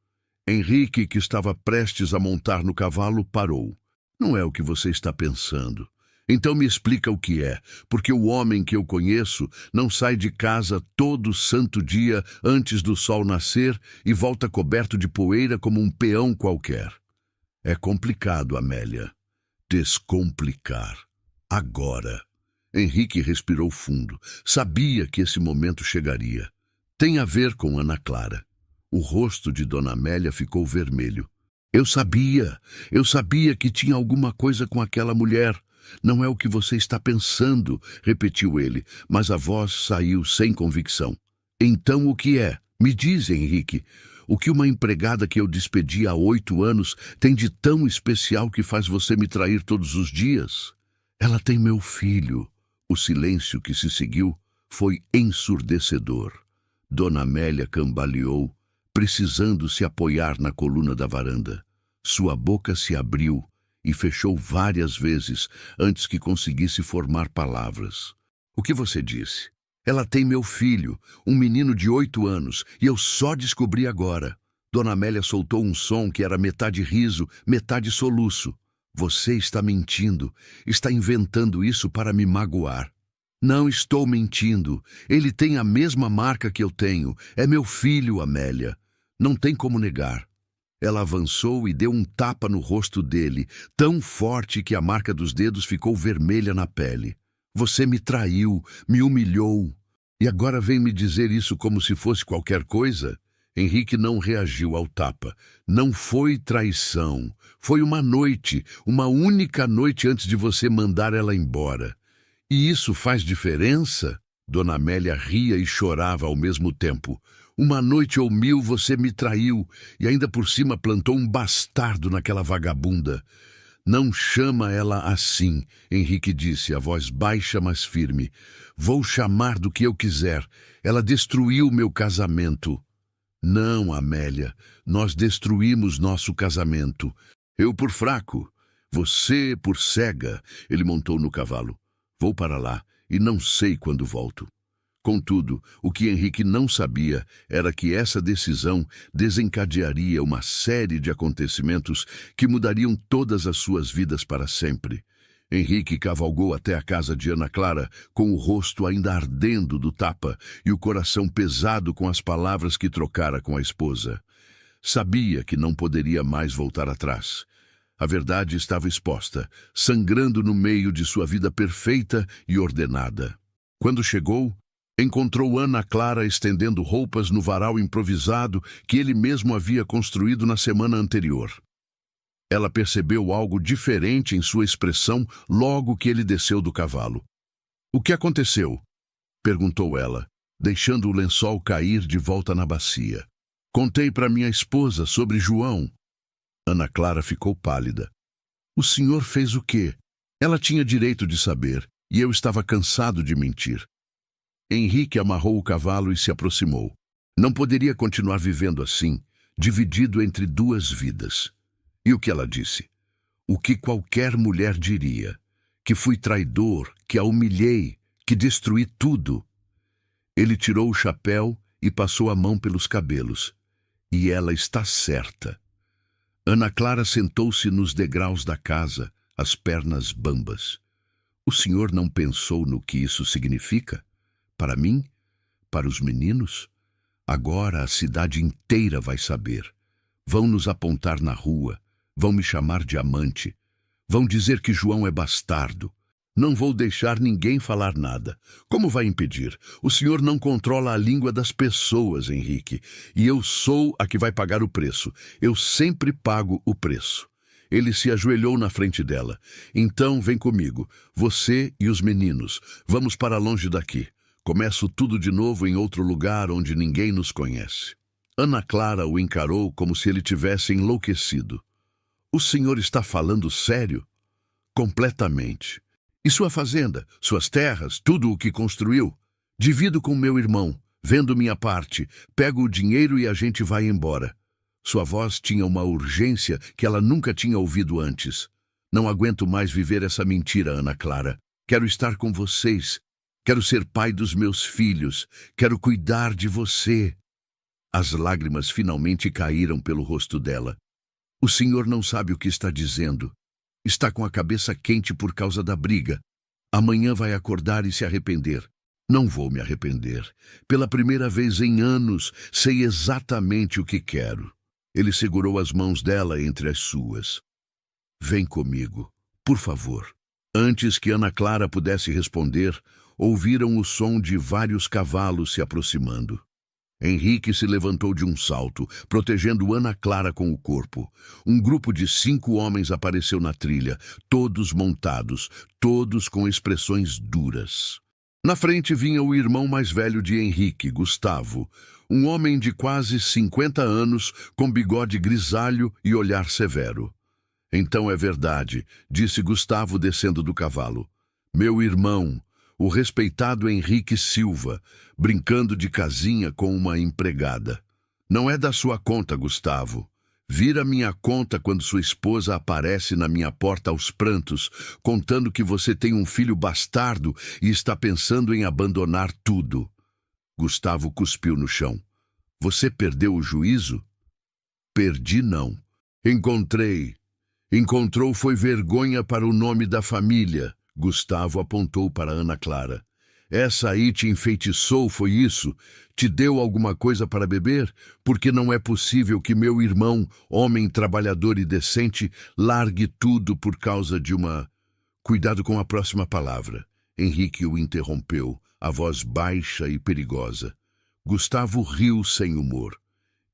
Speaker 1: Henrique, que estava prestes a montar no cavalo, parou. "Não é o que você está pensando. Então me explica o que é, porque o homem que eu conheço não sai de casa todo santo dia antes do sol nascer e volta coberto de poeira como um peão qualquer." "É complicado, Amélia." "Descomplicar. Agora." Henrique respirou fundo. Sabia que esse momento chegaria. "Tem a ver com Ana Clara." O rosto de Dona Amélia ficou vermelho. Eu sabia que tinha alguma coisa com aquela mulher." "Não é o que você está pensando", repetiu ele, mas a voz saiu sem convicção. "Então o que é? Me diz, Henrique. O que uma empregada que eu despedi há 8 anos tem de tão especial que faz você me trair todos os dias?" "Ela tem meu filho." O silêncio que se seguiu foi ensurdecedor. Dona Amélia cambaleou, precisando se apoiar na coluna da varanda. Sua boca se abriu e fechou várias vezes antes que conseguisse formar palavras. "O que você disse?" "Ela tem meu filho, um menino de 8 anos, e eu só descobri agora." Dona Amélia soltou um som que era metade riso, metade soluço. "Você está mentindo, está inventando isso para me magoar." "Não estou mentindo. Ele tem a mesma marca que eu tenho. É meu filho, Amélia. Não tem como negar." Ela avançou e deu um tapa no rosto dele, tão forte que a marca dos dedos ficou vermelha na pele. "Você me traiu, me humilhou. E agora vem me dizer isso como se fosse qualquer coisa?" Henrique não reagiu ao tapa. "Não foi traição. Foi uma noite, uma única noite antes de você mandar ela embora." "E isso faz diferença?" Dona Amélia ria e chorava ao mesmo tempo. "Uma noite ou 1000 você me traiu e ainda por cima plantou um bastardo naquela vagabunda." "Não chama ela assim", Henrique disse, a voz baixa mas firme. "Vou chamar do que eu quiser. Ela destruiu meu casamento." "Não, Amélia, nós destruímos nosso casamento. Eu por fraco, você por cega." Ele montou no cavalo. "Vou para lá e não sei quando volto." Contudo, o que Henrique não sabia era que essa decisão desencadearia uma série de acontecimentos que mudariam todas as suas vidas para sempre. Henrique cavalgou até a casa de Ana Clara, com o rosto ainda ardendo do tapa e o coração pesado com as palavras que trocara com a esposa. Sabia que não poderia mais voltar atrás. A verdade estava exposta, sangrando no meio de sua vida perfeita e ordenada. Quando chegou, encontrou Ana Clara estendendo roupas no varal improvisado que ele mesmo havia construído na semana anterior. Ela percebeu algo diferente em sua expressão logo que ele desceu do cavalo. "O que aconteceu?" perguntou ela, deixando o lençol cair de volta na bacia. "Contei para minha esposa sobre João." Ana Clara ficou pálida. "O senhor fez o quê?" Ela tinha direito de saber, e eu estava cansado de mentir. Henrique amarrou o cavalo e se aproximou. Não poderia continuar vivendo assim, dividido entre 2 vidas. E o que ela disse? O que qualquer mulher diria: que fui traidor, que a humilhei, que destruí tudo. Ele tirou o chapéu e passou a mão pelos cabelos. E ela está certa. Ana Clara sentou-se nos degraus da casa, as pernas bambas. "O senhor não pensou no que isso significa? Para mim? Para os meninos? Agora a cidade inteira vai saber. Vão nos apontar na rua. Vão me chamar de amante. Vão dizer que João é bastardo. Não vou deixar ninguém falar nada. Como vai impedir? O senhor não controla a língua das pessoas, Henrique. E eu sou a que vai pagar o preço. Eu sempre pago o preço." Ele se ajoelhou na frente dela. "Então vem comigo, você e os meninos. Vamos para longe daqui. Começo tudo de novo em outro lugar onde ninguém nos conhece. Ana Clara o encarou como se ele tivesse enlouquecido. O senhor está falando sério? Completamente. E sua fazenda, suas terras, tudo o que construiu? Divido com meu irmão, vendo minha parte, pego o dinheiro e a gente vai embora. Sua voz tinha uma urgência que ela nunca tinha ouvido antes. Não aguento mais viver essa mentira, Ana Clara. Quero estar com vocês. Quero ser pai dos meus filhos. Quero cuidar de você. As lágrimas finalmente caíram pelo rosto dela. O senhor não sabe o que está dizendo. Está com a cabeça quente por causa da briga. Amanhã vai acordar e se arrepender. Não vou me arrepender. Pela primeira vez em anos, sei exatamente o que quero. Ele segurou as mãos dela entre as suas. Vem comigo, por favor. Antes que Ana Clara pudesse responder, ouviram o som de vários cavalos se aproximando. Henrique se levantou de um salto, protegendo Ana Clara com o corpo. Um grupo de 5 homens apareceu na trilha, todos montados, todos com expressões duras. Na frente vinha o irmão mais velho de Henrique, Gustavo, um homem de quase 50 anos, com bigode grisalho e olhar severo. Então é verdade, disse Gustavo descendo do cavalo. Meu irmão, o respeitado Henrique Silva, brincando de casinha com uma empregada. Não é da sua conta, Gustavo. Vira minha conta quando sua esposa aparece na minha porta aos prantos, contando que você tem um filho bastardo e está pensando em abandonar tudo. Gustavo cuspiu no chão. Você perdeu o juízo? Perdi não. Encontrei. Encontrou foi vergonha para o nome da família. Gustavo apontou para Ana Clara. Essa aí te enfeitiçou, foi isso? Te deu alguma coisa para beber? Porque não é possível que meu irmão, homem trabalhador e decente, largue tudo por causa de uma... Cuidado com a próxima palavra. Henrique o interrompeu, a voz baixa e perigosa. Gustavo riu sem humor.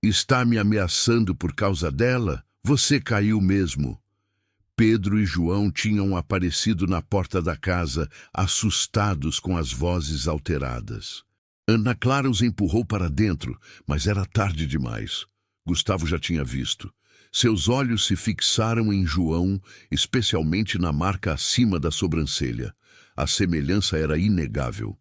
Speaker 1: Está me ameaçando por causa dela? Você caiu mesmo. Pedro e João tinham aparecido na porta da casa, assustados com as vozes alteradas. Ana Clara os empurrou para dentro, mas era tarde demais. Gustavo já tinha visto. Seus olhos se fixaram em João, especialmente na marca acima da sobrancelha. A semelhança era inegável.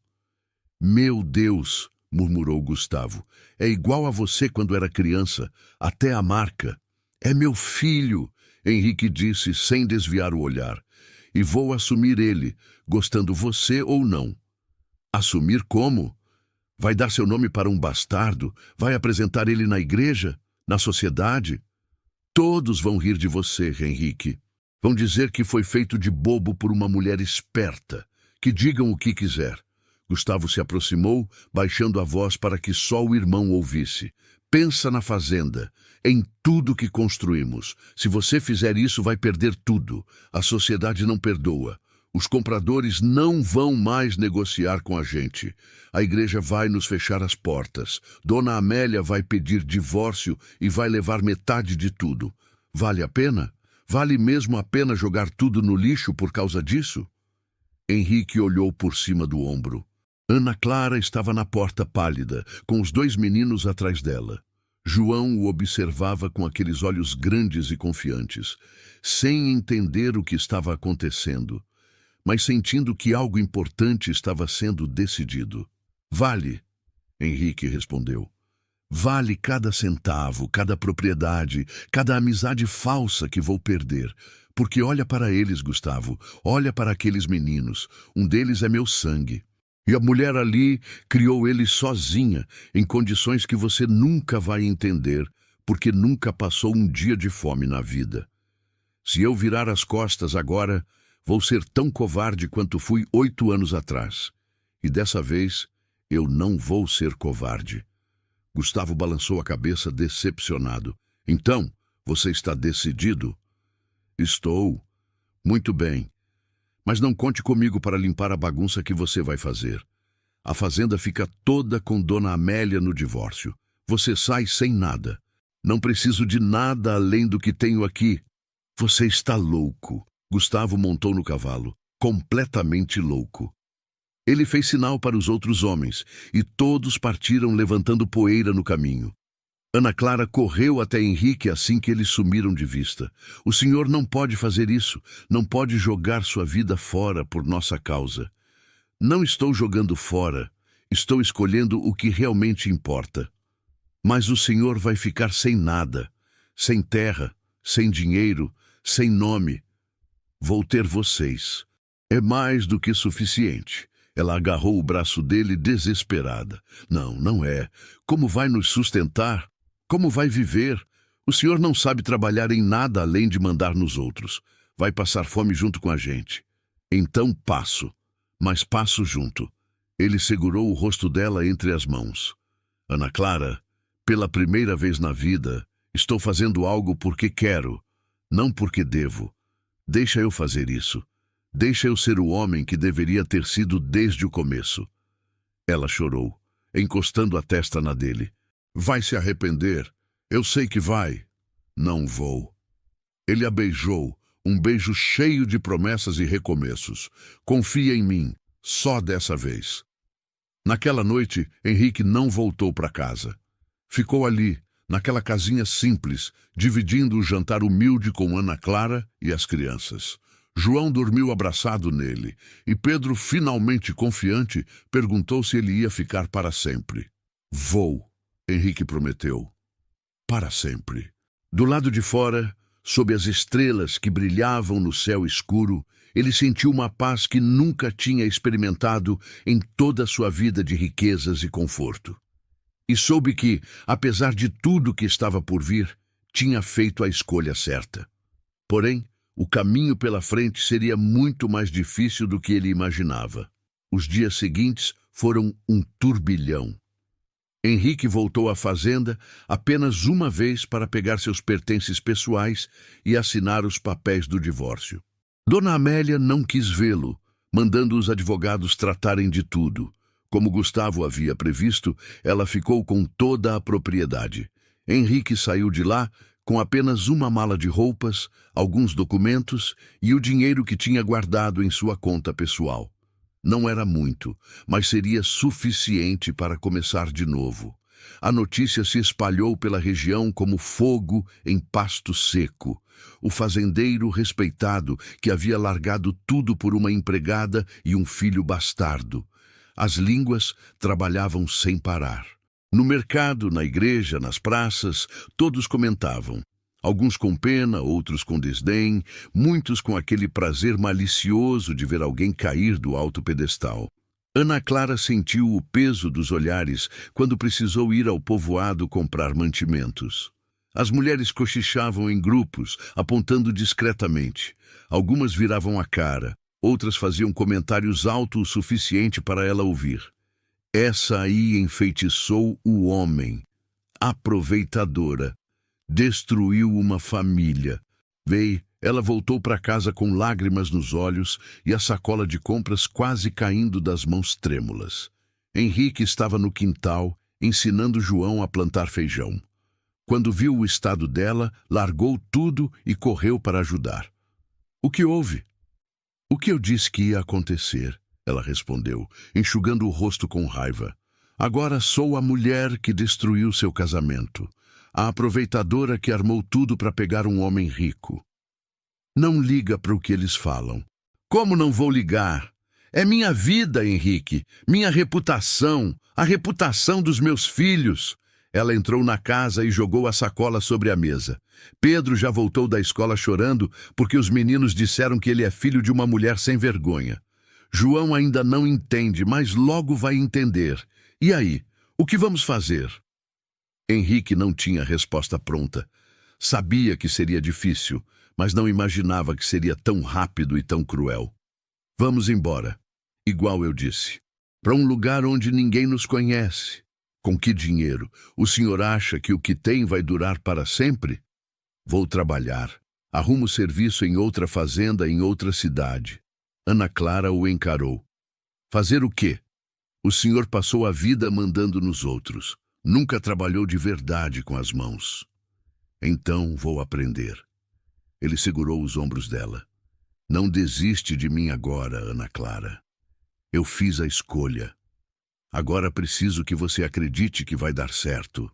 Speaker 1: Meu Deus, murmurou Gustavo, é igual a você quando era criança, até a marca. É meu filho, Henrique disse sem desviar o olhar. E vou assumir ele, gostando você ou não. Assumir como? Vai dar seu nome para um bastardo? Vai apresentar ele na igreja? Na sociedade? Todos vão rir de você, Henrique. Vão dizer que foi feito de bobo por uma mulher esperta. Que digam o que quiser. Gustavo se aproximou, baixando a voz para que só o irmão ouvisse. Pensa na fazenda, em tudo que construímos. Se você fizer isso, vai perder tudo. A sociedade não perdoa. Os compradores não vão mais negociar com a gente. A igreja vai nos fechar as portas. Dona Amélia vai pedir divórcio e vai levar metade de tudo. Vale a pena? Vale mesmo a pena jogar tudo no lixo por causa disso? Henrique olhou por cima do ombro. Ana Clara estava na porta pálida, com os 2 meninos atrás dela. João o observava com aqueles olhos grandes e confiantes, sem entender o que estava acontecendo, mas sentindo que algo importante estava sendo decidido. Vale, Henrique respondeu. Vale cada centavo, cada propriedade, cada amizade falsa que vou perder. Porque olha para eles, Gustavo, olha para aqueles meninos. Um deles é meu sangue. E a mulher ali criou ele sozinha, em condições que você nunca vai entender, porque nunca passou um dia de fome na vida. Se eu virar as costas agora, vou ser tão covarde quanto fui 8 anos atrás. E dessa vez, eu não vou ser covarde. Gustavo balançou a cabeça decepcionado. Então, você está decidido? Estou. Muito bem. Mas não conte comigo para limpar a bagunça que você vai fazer. A fazenda fica toda com Dona Amélia no divórcio. Você sai sem nada. Não preciso de nada além do que tenho aqui. Você está louco. Gustavo montou no cavalo, completamente louco. Ele fez sinal para os outros homens, e todos partiram levantando poeira no caminho. Ana Clara correu até Henrique assim que eles sumiram de vista. O senhor não pode fazer isso, não pode jogar sua vida fora por nossa causa. Não estou jogando fora, estou escolhendo o que realmente importa. Mas o senhor vai ficar sem nada, sem terra, sem dinheiro, sem nome. Vou ter vocês. É mais do que suficiente. Ela agarrou o braço dele desesperada. Não, não é. Como vai nos sustentar? Como vai viver? O senhor não sabe trabalhar em nada além de mandar nos outros. Vai passar fome junto com a gente. Então passo. Mas passo junto. Ele segurou o rosto dela entre as mãos. Ana Clara, pela primeira vez na vida, estou fazendo algo porque quero, não porque devo. Deixa eu fazer isso. Deixa eu ser o homem que deveria ter sido desde o começo. Ela chorou, encostando a testa na dele. Vai se arrepender. Eu sei que vai. Não vou. Ele a beijou, um beijo cheio de promessas e recomeços. Confia em mim, só dessa vez. Naquela noite, Henrique não voltou para casa. Ficou ali, naquela casinha simples, dividindo o jantar humilde com Ana Clara e as crianças. João dormiu abraçado nele, e Pedro, finalmente confiante, perguntou se ele ia ficar para sempre. Vou, Henrique prometeu. Para sempre. Do lado de fora, sob as estrelas que brilhavam no céu escuro, ele sentiu uma paz que nunca tinha experimentado em toda a sua vida de riquezas e conforto. E soube que, apesar de tudo que estava por vir, tinha feito a escolha certa. Porém, o caminho pela frente seria muito mais difícil do que ele imaginava. Os dias seguintes foram um turbilhão. Henrique voltou à fazenda apenas uma vez para pegar seus pertences pessoais e assinar os papéis do divórcio. Dona Amélia não quis vê-lo, mandando os advogados tratarem de tudo. Como Gustavo havia previsto, ela ficou com toda a propriedade. Henrique saiu de lá com apenas uma mala de roupas, alguns documentos e o dinheiro que tinha guardado em sua conta pessoal. Não era muito, mas seria suficiente para começar de novo. A notícia se espalhou pela região como fogo em pasto seco. O fazendeiro respeitado, que havia largado tudo por uma empregada e um filho bastardo. As línguas trabalhavam sem parar. No mercado, na igreja, nas praças, todos comentavam. Alguns com pena, outros com desdém, muitos com aquele prazer malicioso de ver alguém cair do alto pedestal. Ana Clara sentiu o peso dos olhares quando precisou ir ao povoado comprar mantimentos. As mulheres cochichavam em grupos, apontando discretamente. Algumas viravam a cara, outras faziam comentários alto o suficiente para ela ouvir. Essa aí enfeitiçou o homem. Aproveitadora. Destruiu uma família. Ela voltou para casa com lágrimas nos olhos e a sacola de compras quase caindo das mãos trêmulas. Henrique estava no quintal, ensinando João a plantar feijão. Quando viu o estado dela, largou tudo e correu para ajudar. O que houve? O que eu disse que ia acontecer? Ela respondeu, enxugando o rosto com raiva. Agora sou a mulher que destruiu seu casamento. A aproveitadora que armou tudo para pegar um homem rico. Não liga para o que eles falam. Como não vou ligar? É minha vida, Henrique, minha reputação, a reputação dos meus filhos. Ela entrou na casa e jogou a sacola sobre a mesa. Pedro já voltou da escola chorando porque os meninos disseram que ele é filho de uma mulher sem vergonha. João ainda não entende, mas logo vai entender. E aí, o que vamos fazer? Henrique não tinha resposta pronta. Sabia que seria difícil, mas não imaginava que seria tão rápido e tão cruel. Vamos embora, igual eu disse, para um lugar onde ninguém nos conhece. Com que dinheiro? O senhor acha que o que tem vai durar para sempre? Vou trabalhar. Arrumo serviço em outra fazenda, em outra cidade. Ana Clara o encarou. Fazer o quê? O senhor passou a vida mandando nos outros. Nunca trabalhou de verdade com as mãos. Então vou aprender. Ele segurou os ombros dela. Não desiste de mim agora, Ana Clara. Eu fiz a escolha. Agora preciso que você acredite que vai dar certo.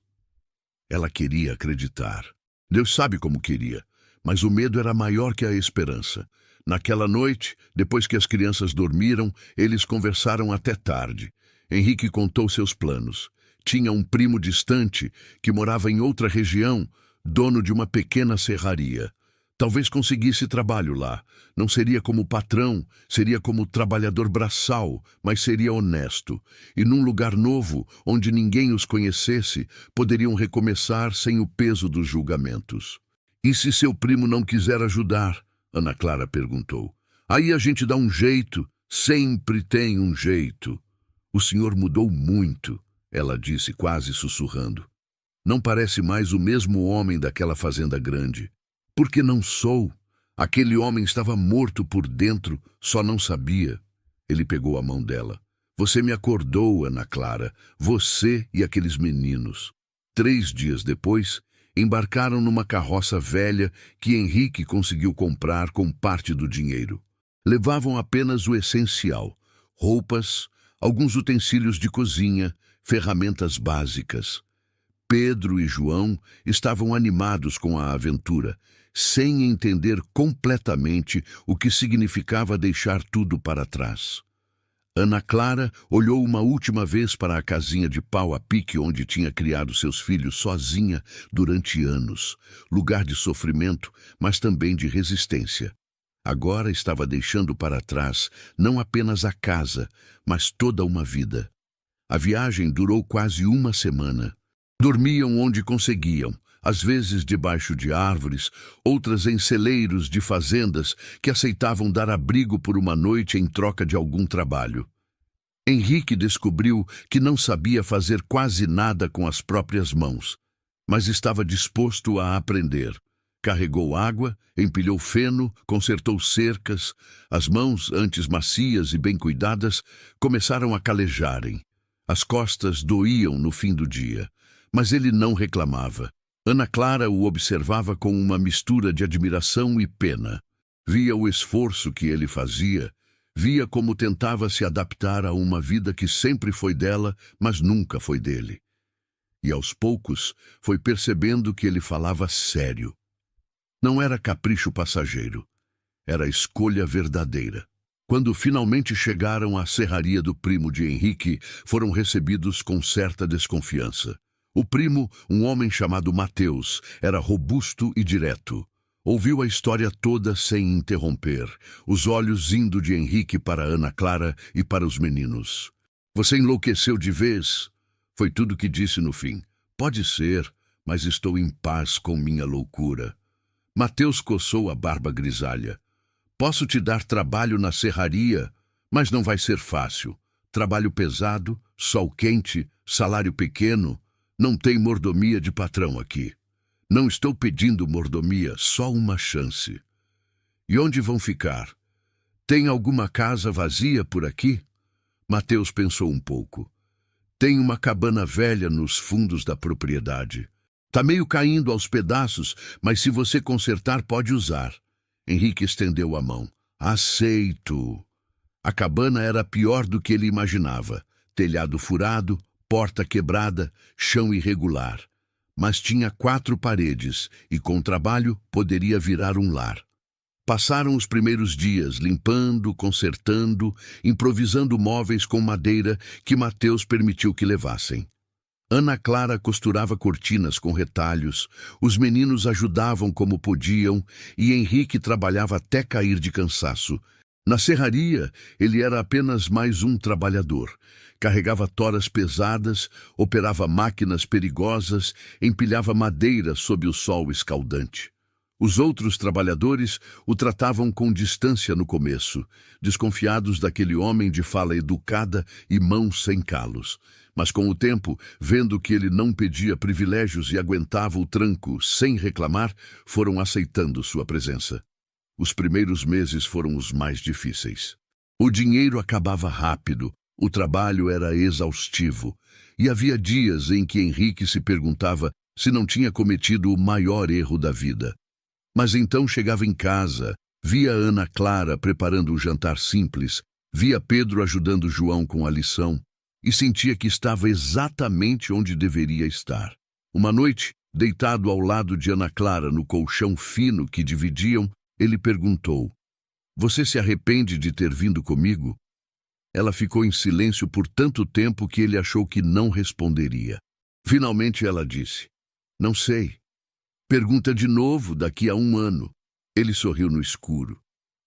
Speaker 1: Ela queria acreditar. Deus sabe como queria, mas o medo era maior que a esperança. Naquela noite, depois que as crianças dormiram, eles conversaram até tarde. Henrique contou seus planos. Tinha um primo distante que morava em outra região, dono de uma pequena serraria. Talvez conseguisse trabalho lá. Não seria como patrão, seria como trabalhador braçal, mas seria honesto. E num lugar novo, onde ninguém os conhecesse, poderiam recomeçar sem o peso dos julgamentos. E se seu primo não quiser ajudar? Ana Clara perguntou. Aí a gente dá um jeito, sempre tem um jeito. O senhor mudou muito, ela disse quase sussurrando. Não parece mais o mesmo homem daquela fazenda grande. Porque não sou. Aquele homem estava morto por dentro, só não sabia. Ele pegou a mão dela. Você me acordou, Ana Clara. Você e aqueles meninos. 3 dias depois, embarcaram numa carroça velha que Henrique conseguiu comprar com parte do dinheiro. Levavam apenas o essencial: roupas, alguns utensílios de cozinha, ferramentas básicas. Pedro e João estavam animados com a aventura, sem entender completamente o que significava deixar tudo para trás. Ana Clara olhou uma última vez para a casinha de pau a pique onde tinha criado seus filhos sozinha durante anos, lugar de sofrimento, mas também de resistência. Agora estava deixando para trás não apenas a casa, mas toda uma vida. A viagem durou quase uma semana. Dormiam onde conseguiam, às vezes debaixo de árvores, outras em celeiros de fazendas que aceitavam dar abrigo por uma noite em troca de algum trabalho. Henrique descobriu que não sabia fazer quase nada com as próprias mãos, mas estava disposto a aprender. Carregou água, empilhou feno, consertou cercas. As mãos, antes macias e bem cuidadas, começaram a calejarem. As costas doíam no fim do dia, mas ele não reclamava. Ana Clara o observava com uma mistura de admiração e pena. Via o esforço que ele fazia, via como tentava se adaptar a uma vida que sempre foi dela, mas nunca foi dele. E aos poucos foi percebendo que ele falava sério. Não era capricho passageiro, era escolha verdadeira. Quando finalmente chegaram à serraria do primo de Henrique, foram recebidos com certa desconfiança. O primo, um homem chamado Mateus, era robusto e direto. Ouviu a história toda sem interromper, os olhos indo de Henrique para Ana Clara e para os meninos. Você enlouqueceu de vez? Foi tudo que disse no fim. Pode ser, mas estou em paz com minha loucura. Mateus coçou a barba grisalha. Posso te dar trabalho na serraria, mas não vai ser fácil. Trabalho pesado, sol quente, salário pequeno. Não tem mordomia de patrão aqui. Não estou pedindo mordomia, só uma chance. E onde vão ficar? Tem alguma casa vazia por aqui? Mateus pensou um pouco. Tem uma cabana velha nos fundos da propriedade. Tá meio caindo aos pedaços, mas se você consertar, pode usar. Henrique estendeu a mão. Aceito. A cabana era pior do que ele imaginava. Telhado furado, porta quebrada, chão irregular. Mas tinha 4 paredes e, com trabalho, poderia virar um lar. Passaram os primeiros dias limpando, consertando, improvisando móveis com madeira que Mateus permitiu que levassem. Ana Clara costurava cortinas com retalhos, os meninos ajudavam como podiam e Henrique trabalhava até cair de cansaço. Na serraria, ele era apenas mais um trabalhador. Carregava toras pesadas, operava máquinas perigosas, empilhava madeira sob o sol escaldante. Os outros trabalhadores o tratavam com distância no começo, desconfiados daquele homem de fala educada e mãos sem calos. Mas com o tempo, vendo que ele não pedia privilégios e aguentava o tranco sem reclamar, foram aceitando sua presença. Os primeiros meses foram os mais difíceis. O dinheiro acabava rápido, o trabalho era exaustivo, e havia dias em que Henrique se perguntava se não tinha cometido o maior erro da vida. Mas então chegava em casa, via Ana Clara preparando um jantar simples, Via Pedro ajudando João com a lição e sentia que estava exatamente onde deveria estar. Uma noite, deitado ao lado de Ana Clara no colchão fino que dividiam, ele perguntou: "Você se arrepende de ter vindo comigo?" Ela ficou em silêncio por tanto tempo que ele achou que não responderia. Finalmente ela disse: "Não sei. Pergunta de novo daqui a 1 ano." Ele sorriu no escuro.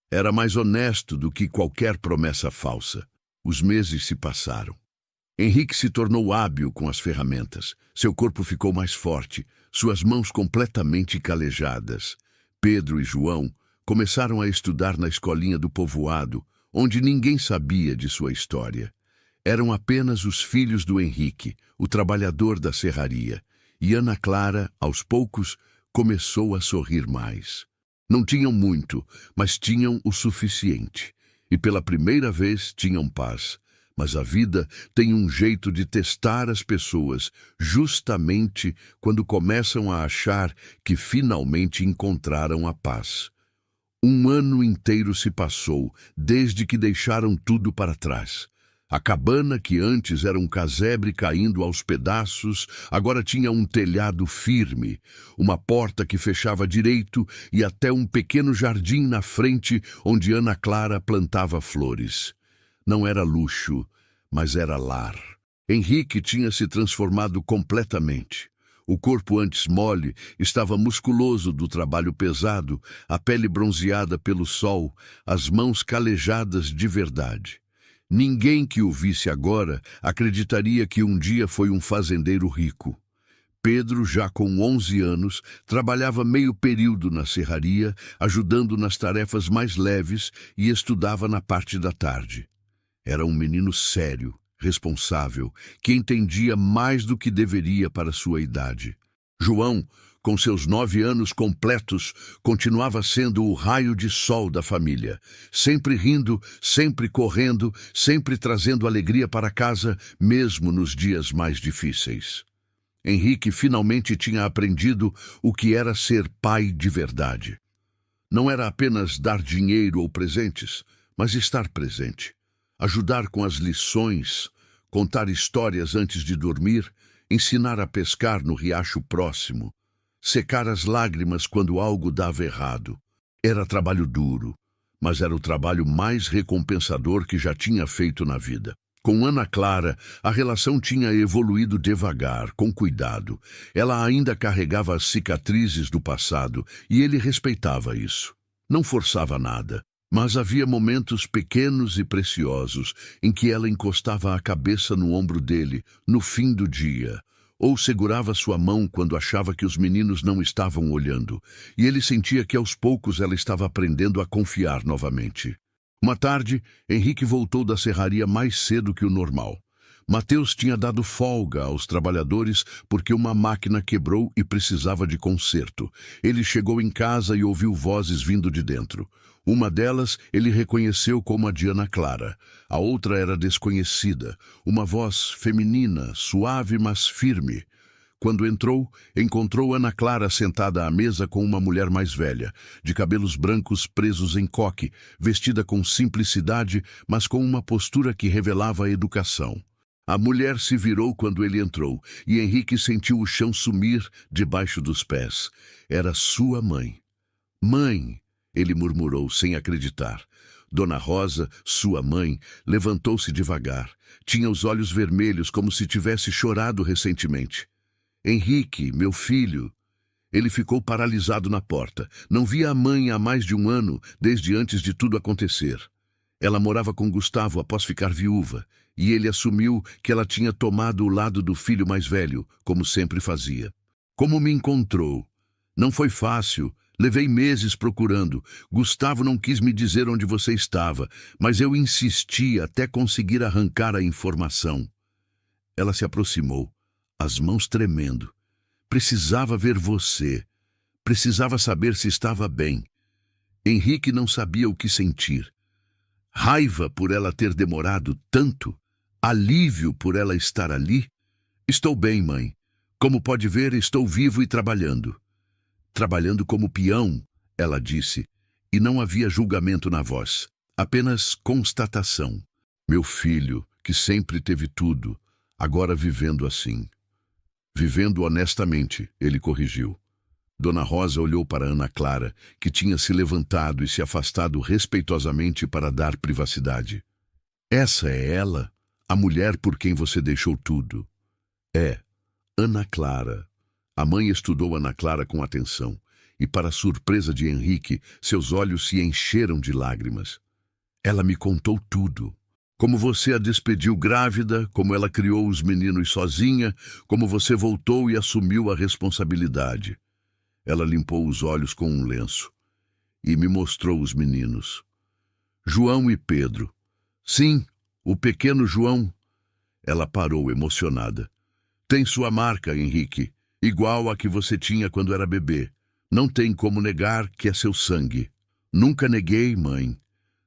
Speaker 1: Era mais honesto do que qualquer promessa falsa. Os meses se passaram. Henrique se tornou hábil com as ferramentas. Seu corpo ficou mais forte, suas mãos completamente calejadas. Pedro e João começaram a estudar na escolinha do povoado, onde ninguém sabia de sua história. Eram apenas os filhos do Henrique, o trabalhador da serraria, e Ana Clara, aos poucos, começou a sorrir mais. Não tinham muito, mas tinham o suficiente. E pela primeira vez tinham paz. Mas a vida tem um jeito de testar as pessoas, justamente quando começam a achar que finalmente encontraram a paz. 1 ano inteiro se passou, desde que deixaram tudo para trás. A cabana, que antes era um casebre caindo aos pedaços, agora tinha um telhado firme, uma porta que fechava direito e até um pequeno jardim na frente onde Ana Clara plantava flores. Não era luxo, mas era lar. Henrique tinha se transformado completamente. O corpo antes mole estava musculoso do trabalho pesado, a pele bronzeada pelo sol, as mãos calejadas de verdade. Ninguém que o visse agora acreditaria que um dia foi um fazendeiro rico. Pedro, já com 11 anos, trabalhava meio período na serraria, ajudando nas tarefas mais leves e estudava na parte da tarde. Era um menino sério, responsável, que entendia mais do que deveria para sua idade. João, com seus 9 anos completos, continuava sendo o raio de sol da família, sempre rindo, sempre correndo, sempre trazendo alegria para casa, mesmo nos dias mais difíceis. Henrique finalmente tinha aprendido o que era ser pai de verdade. Não era apenas dar dinheiro ou presentes, mas estar presente. Ajudar com as lições, contar histórias antes de dormir, ensinar a pescar no riacho próximo, secar as lágrimas quando algo dava errado. Era trabalho duro, mas era o trabalho mais recompensador que já tinha feito na vida. Com Ana Clara, a relação tinha evoluído devagar, com cuidado. Ela ainda carregava as cicatrizes do passado e ele respeitava isso. Não forçava nada. Mas havia momentos pequenos e preciosos em que ela encostava a cabeça no ombro dele, no fim do dia, ou segurava sua mão quando achava que os meninos não estavam olhando, e ele sentia que aos poucos ela estava aprendendo a confiar novamente. Uma tarde, Henrique voltou da serraria mais cedo que o normal. Mateus tinha dado folga aos trabalhadores porque uma máquina quebrou e precisava de conserto. Ele chegou em casa e ouviu vozes vindo de dentro. Uma delas ele reconheceu como a de Ana Clara. A outra era desconhecida, uma voz feminina, suave mas firme. Quando entrou, encontrou Ana Clara sentada à mesa com uma mulher mais velha, de cabelos brancos presos em coque, vestida com simplicidade, mas com uma postura que revelava a educação. A mulher se virou quando ele entrou, e Henrique sentiu o chão sumir debaixo dos pés. Era sua mãe. "Mãe!" ele murmurou, sem acreditar. Dona Rosa, sua mãe, levantou-se devagar. Tinha os olhos vermelhos, como se tivesse chorado recentemente. "Henrique, meu filho." Ele ficou paralisado na porta. Não via a mãe há mais de 1 ano, desde antes de tudo acontecer. Ela morava com Gustavo após ficar viúva, e ele assumiu que ela tinha tomado o lado do filho mais velho, como sempre fazia. "Como me encontrou?" "Não foi fácil. Levei meses procurando. Gustavo não quis me dizer onde você estava, mas eu insisti até conseguir arrancar a informação." Ela se aproximou, as mãos tremendo. "Precisava ver você. Precisava saber se estava bem." Henrique não sabia o que sentir. Raiva por ela ter demorado tanto? Alívio por ela estar ali? "Estou bem, mãe. Como pode ver, estou vivo e trabalhando." "Trabalhando como peão," ela disse, e não havia julgamento na voz, Apenas constatação. Meu filho, que sempre teve tudo, agora vivendo assim. Vivendo honestamente, ele corrigiu. Dona Rosa olhou para Ana Clara, que tinha se levantado e se afastado respeitosamente para dar privacidade. Essa é ela, a mulher por quem você deixou tudo. É, Ana Clara. A mãe estudou Ana Clara com atenção, e para a surpresa de Henrique, seus olhos se encheram de lágrimas. Ela me contou tudo. Como você a despediu grávida, como ela criou os meninos sozinha, como você voltou e assumiu a responsabilidade. Ela limpou os olhos com um lenço e me mostrou os meninos. João e Pedro. Sim, o pequeno João. Ela parou emocionada. Tem sua marca, Henrique, igual a que você tinha quando era bebê. Não tem como negar que é seu sangue. Nunca neguei, mãe.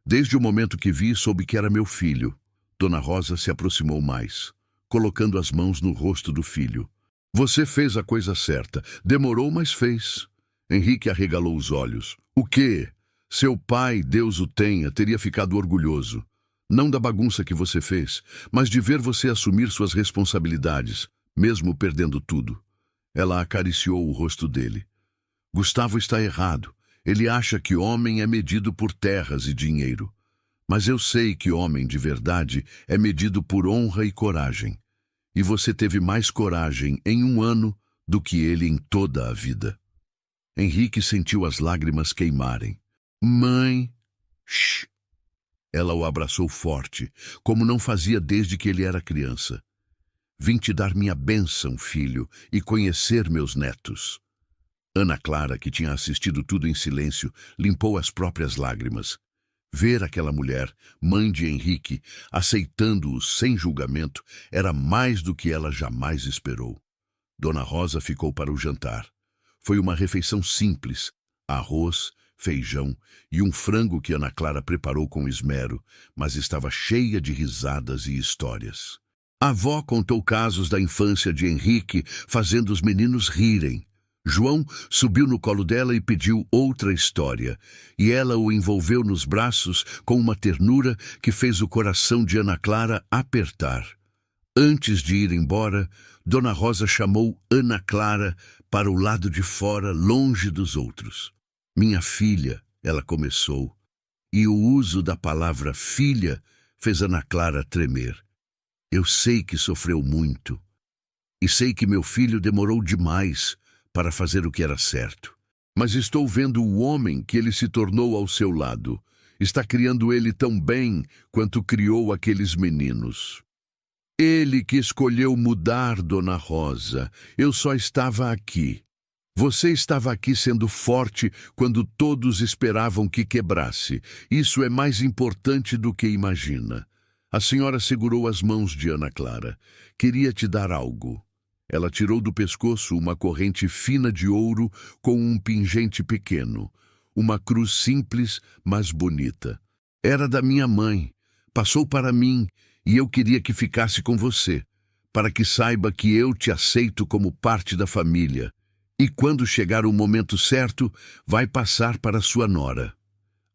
Speaker 1: Desde o momento que vi, soube que era meu filho. Dona Rosa se aproximou mais, colocando as mãos no rosto do filho. Você fez a coisa certa. Demorou, mas fez. Henrique arregalou os olhos. O quê? Seu pai, Deus o tenha, teria ficado orgulhoso. Não da bagunça que você fez, mas de ver você assumir suas responsabilidades, mesmo perdendo tudo. Ela acariciou o rosto dele. Gustavo está errado. Ele acha que homem é medido por terras e dinheiro. Mas eu sei que homem de verdade é medido por honra e coragem. E você teve mais coragem em um ano do que ele em toda a vida. Henrique sentiu as lágrimas queimarem. Mãe... Shh! Ela o abraçou forte, como não fazia desde que ele era criança. Vim te dar minha bênção, filho, e conhecer meus netos. Ana Clara, que tinha assistido tudo em silêncio, limpou as próprias lágrimas. Ver aquela mulher, mãe de Henrique, aceitando-o sem julgamento, era mais do que ela jamais esperou. Dona Rosa ficou para o jantar. Foi uma refeição simples, arroz, feijão e um frango que Ana Clara preparou com esmero, mas estava cheia de risadas e histórias. A avó contou casos da infância de Henrique, fazendo os meninos rirem. João subiu no colo dela e pediu outra história, e ela o envolveu nos braços com uma ternura que fez o coração de Ana Clara apertar. Antes de ir embora, Dona Rosa chamou Ana Clara para o lado de fora, longe dos outros. Minha filha, ela começou, e o uso da palavra filha fez Ana Clara tremer. Eu sei que sofreu muito, e sei que meu filho demorou demais para fazer o que era certo. Mas estou vendo o homem que ele se tornou ao seu lado. Está criando ele tão bem quanto criou aqueles meninos. Ele que escolheu mudar, Dona Rosa. Eu só estava aqui. Você estava aqui sendo forte quando todos esperavam que quebrasse. Isso é mais importante do que imagina. A senhora segurou as mãos de Ana Clara. Queria te dar algo. Ela tirou do pescoço uma corrente fina de ouro com um pingente pequeno. Uma cruz simples, mas bonita. Era da minha mãe. Passou para mim e eu queria que ficasse com você, para que saiba que eu te aceito como parte da família. E quando chegar o momento certo, vai passar para sua nora.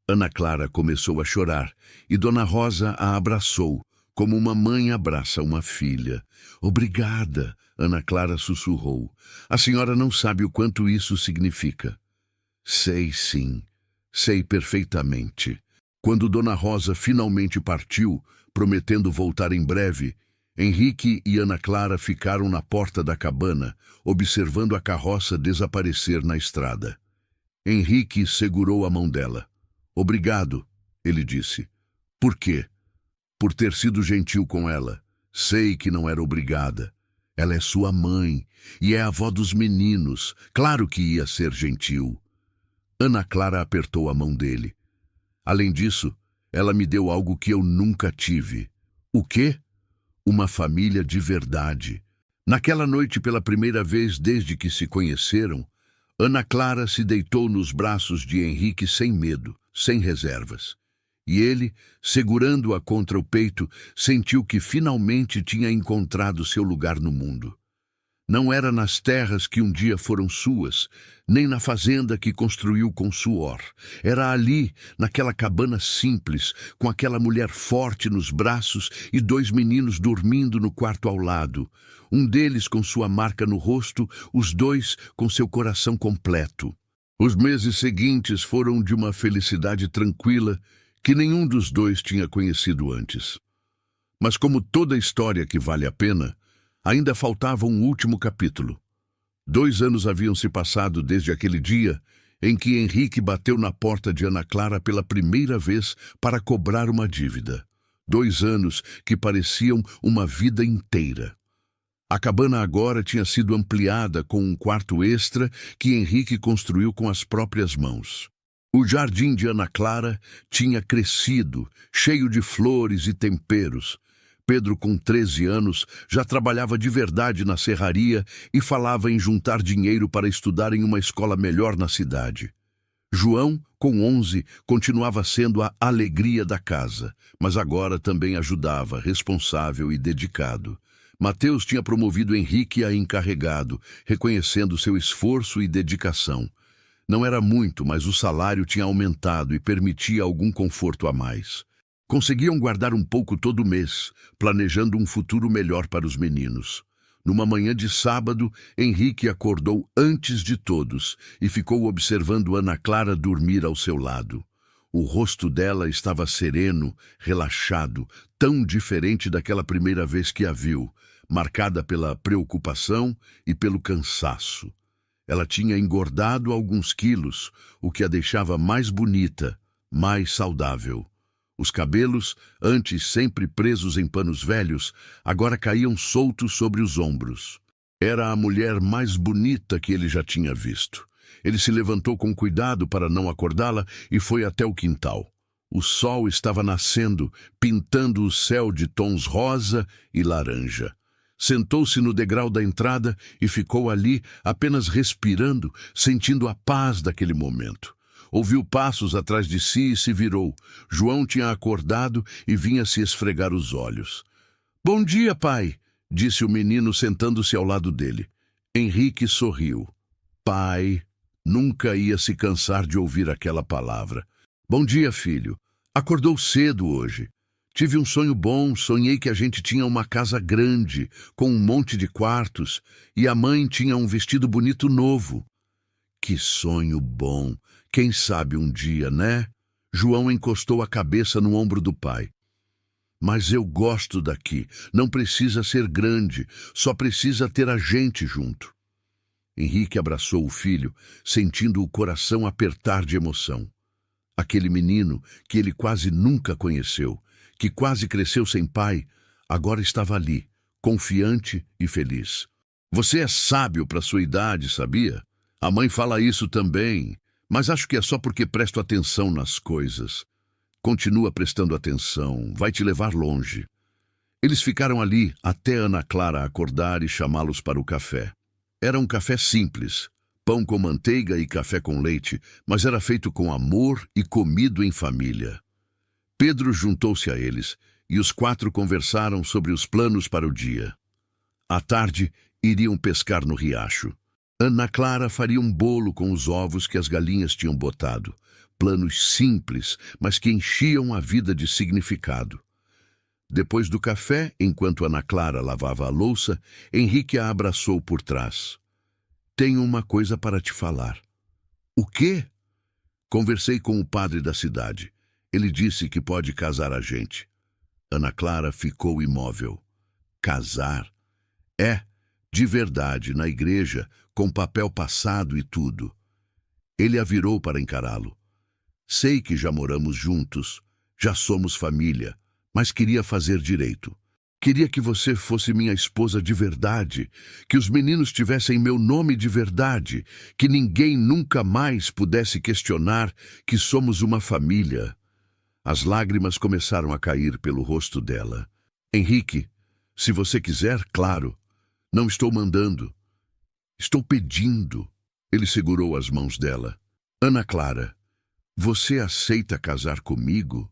Speaker 1: Ana Clara começou a chorar e Dona Rosa a abraçou, como uma mãe abraça uma filha. Obrigada, Ana Clara sussurrou. A senhora não sabe o quanto isso significa. Sei sim, sei perfeitamente. Quando Dona Rosa finalmente partiu, prometendo voltar em breve, Henrique e Ana Clara ficaram na porta da cabana, observando a carroça desaparecer na estrada. Henrique segurou a mão dela. Obrigado, ele disse. Por quê? Por ter sido gentil com ela. Sei que não era obrigada. Ela é sua mãe e é a avó dos meninos. Claro que ia ser gentil. Ana Clara apertou a mão dele. Além disso, ela me deu algo que eu nunca tive. O quê? Uma família de verdade. Naquela noite, pela primeira vez desde que se conheceram, Ana Clara se deitou nos braços de Henrique sem medo, sem reservas. E ele, segurando-a contra o peito, sentiu que finalmente tinha encontrado seu lugar no mundo. Não era nas terras que um dia foram suas, nem na fazenda que construiu com suor. Era ali, naquela cabana simples, com aquela mulher forte nos braços e dois meninos dormindo no quarto ao lado. Um deles com sua marca no rosto, os dois com seu coração completo. Os meses seguintes foram de uma felicidade tranquila que nenhum dos dois tinha conhecido antes. Mas como toda história que vale a pena, ainda faltava um último capítulo. 2 anos haviam se passado desde aquele dia em que Henrique bateu na porta de Ana Clara pela primeira vez para cobrar uma dívida. 2 anos que pareciam uma vida inteira. A cabana agora tinha sido ampliada com um quarto extra que Henrique construiu com as próprias mãos. O jardim de Ana Clara tinha crescido, cheio de flores e temperos. Pedro, com 13 anos, já trabalhava de verdade na serraria e falava em juntar dinheiro para estudar em uma escola melhor na cidade. João, com 11, continuava sendo a alegria da casa, mas agora também ajudava, responsável e dedicado. Mateus tinha promovido Henrique a encarregado, reconhecendo seu esforço e dedicação. Não era muito, mas o salário tinha aumentado e permitia algum conforto a mais. Conseguiam guardar um pouco todo mês, planejando um futuro melhor para os meninos. Numa manhã de sábado, Henrique acordou antes de todos e ficou observando Ana Clara dormir ao seu lado. O rosto dela estava sereno, relaxado, tão diferente daquela primeira vez que a viu, marcada pela preocupação e pelo cansaço. Ela tinha engordado alguns quilos, o que a deixava mais bonita, mais saudável. Os cabelos, antes sempre presos em panos velhos, agora caíam soltos sobre os ombros. Era a mulher mais bonita que ele já tinha visto. Ele se levantou com cuidado para não acordá-la e foi até o quintal. O sol estava nascendo, pintando o céu de tons rosa e laranja. Sentou-se no degrau da entrada e ficou ali, apenas respirando, sentindo a paz daquele momento. Ouviu passos atrás de si e se virou. João tinha acordado e vinha se esfregar os olhos. "Bom dia, pai", disse o menino sentando-se ao lado dele. Henrique sorriu. Pai, nunca ia se cansar de ouvir aquela palavra. "Bom dia, filho. Acordou cedo hoje. Tive um sonho bom, sonhei que a gente tinha uma casa grande, com um monte de quartos, e a mãe tinha um vestido bonito novo." "Que sonho bom! Quem sabe um dia, né?" João encostou a cabeça no ombro do pai. "Mas eu gosto daqui. Não precisa ser grande, só precisa ter a gente junto." Henrique abraçou o filho, sentindo o coração apertar de emoção. Aquele menino que ele quase nunca conheceu, que quase cresceu sem pai, agora estava ali, confiante e feliz. "Você é sábio para sua idade, sabia? A mãe fala isso também, mas acho que é só porque presto atenção nas coisas." "Continua prestando atenção, vai te levar longe." Eles ficaram ali até Ana Clara acordar e chamá-los para o café. Era um café simples, pão com manteiga e café com leite, mas era feito com amor e comido em família. Pedro juntou-se a eles e os 4 conversaram sobre os planos para o dia. À tarde, iriam pescar no riacho. Ana Clara faria um bolo com os ovos que as galinhas tinham botado. Planos simples, mas que enchiam a vida de significado. Depois do café, enquanto Ana Clara lavava a louça, Henrique a abraçou por trás. "Tenho uma coisa para te falar." "O quê?" "Conversei com o padre da cidade. Ele disse que pode casar a gente." Ana Clara ficou imóvel. "Casar?" "É, de verdade, na igreja, com papel passado e tudo." Ele a virou para encará-lo. "Sei que já moramos juntos, já somos família, mas queria fazer direito. Queria que você fosse minha esposa de verdade, que os meninos tivessem meu nome de verdade, que ninguém nunca mais pudesse questionar que somos uma família." As lágrimas começaram a cair pelo rosto dela. "Henrique, se você quiser, claro. Não estou mandando. Estou pedindo." Ele segurou as mãos dela. "Ana Clara, você aceita casar comigo?"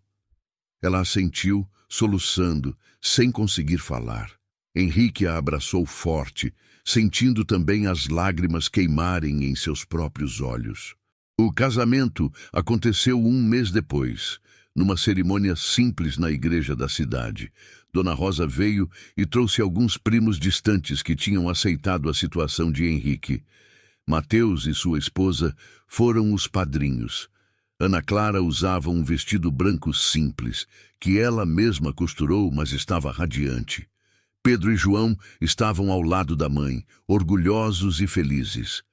Speaker 1: Ela assentiu, soluçando, sem conseguir falar. Henrique a abraçou forte, sentindo também as lágrimas queimarem em seus próprios olhos. O casamento aconteceu um mês depois, numa cerimônia simples na igreja da cidade. Dona Rosa veio e trouxe alguns primos distantes que tinham aceitado a situação de Henrique. Mateus e sua esposa foram os padrinhos. Ana Clara usava um vestido branco simples, que ela mesma costurou, mas estava radiante. Pedro e João estavam ao lado da mãe, orgulhosos e felizes.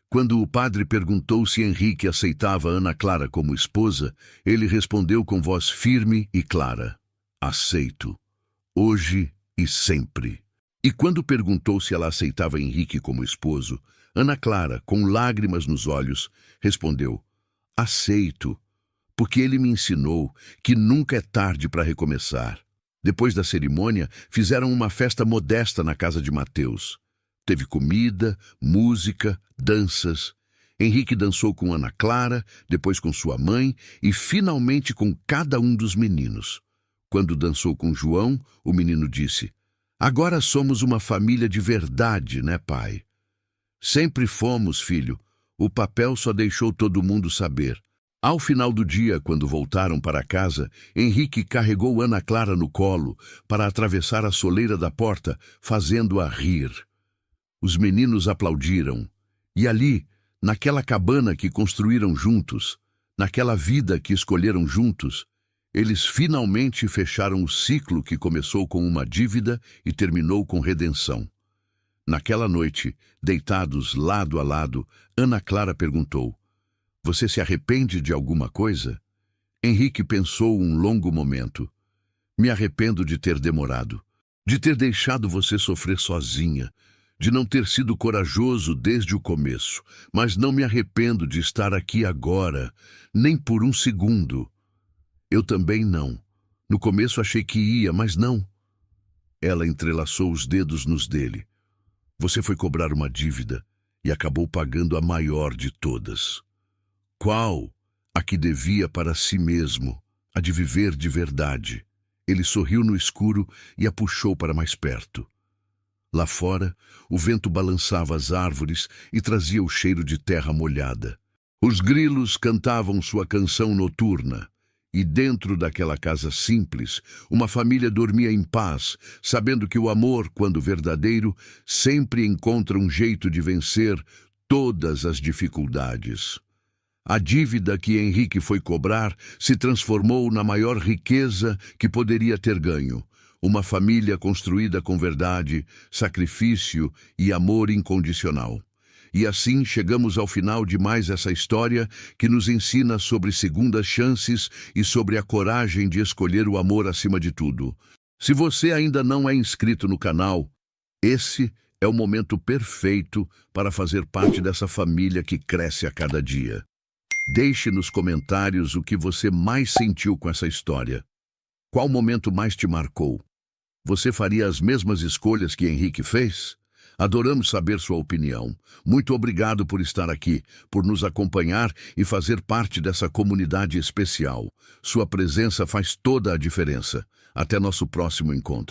Speaker 1: Quando o padre perguntou se Henrique aceitava Ana Clara como esposa, ele respondeu com voz firme e clara: aceito, hoje e sempre. E quando perguntou se ela aceitava Henrique como esposo, Ana Clara, com lágrimas nos olhos, respondeu: aceito, porque ele me ensinou que nunca é tarde para recomeçar. Depois da cerimônia, fizeram uma festa modesta na casa de Mateus. Teve comida, música, danças. Henrique dançou com Ana Clara, depois com sua mãe e finalmente com cada um dos meninos. Quando dançou com João, o menino disse: agora somos uma família de verdade, né, pai? Sempre fomos, filho. O papel só deixou todo mundo saber. Ao final do dia, quando voltaram para casa, Henrique carregou Ana Clara no colo para atravessar a soleira da porta, fazendo-a rir. Os meninos aplaudiram. E ali, naquela cabana que construíram juntos, naquela vida que escolheram juntos, eles finalmente fecharam o ciclo que começou com uma dívida e terminou com redenção. Naquela noite, deitados lado a lado, Ana Clara perguntou: você se arrepende de alguma coisa? Henrique pensou um longo momento. Me arrependo de ter demorado, de ter deixado você sofrer sozinha, de não ter sido corajoso desde o começo, mas não me arrependo de estar aqui agora, nem por um segundo. Eu também não. No começo achei que ia, mas não. Ela entrelaçou os dedos nos dele. Você foi cobrar uma dívida e acabou pagando a maior de todas. Qual? A que devia para si mesmo, a de viver de verdade. Ele sorriu no escuro e a puxou para mais perto. Lá fora, o vento balançava as árvores e trazia o cheiro de terra molhada. Os grilos cantavam sua canção noturna. E dentro daquela casa simples, uma família dormia em paz, sabendo que o amor, quando verdadeiro, sempre encontra um jeito de vencer todas as dificuldades. A dívida que Henrique foi cobrar se transformou na maior riqueza que poderia ter ganho. Uma família construída com verdade, sacrifício e amor incondicional. E assim chegamos ao final de mais essa história que nos ensina sobre segundas chances e sobre a coragem de escolher o amor acima de tudo. Se você ainda não é inscrito no canal, esse é o momento perfeito para fazer parte dessa família que cresce a cada dia. Deixe nos comentários o que você mais sentiu com essa história. Qual momento mais te marcou? Você faria as mesmas escolhas que Henrique fez? Adoramos saber sua opinião. Muito obrigado por estar aqui, por nos acompanhar e fazer parte dessa comunidade especial. Sua presença faz toda a diferença. Até nosso próximo encontro.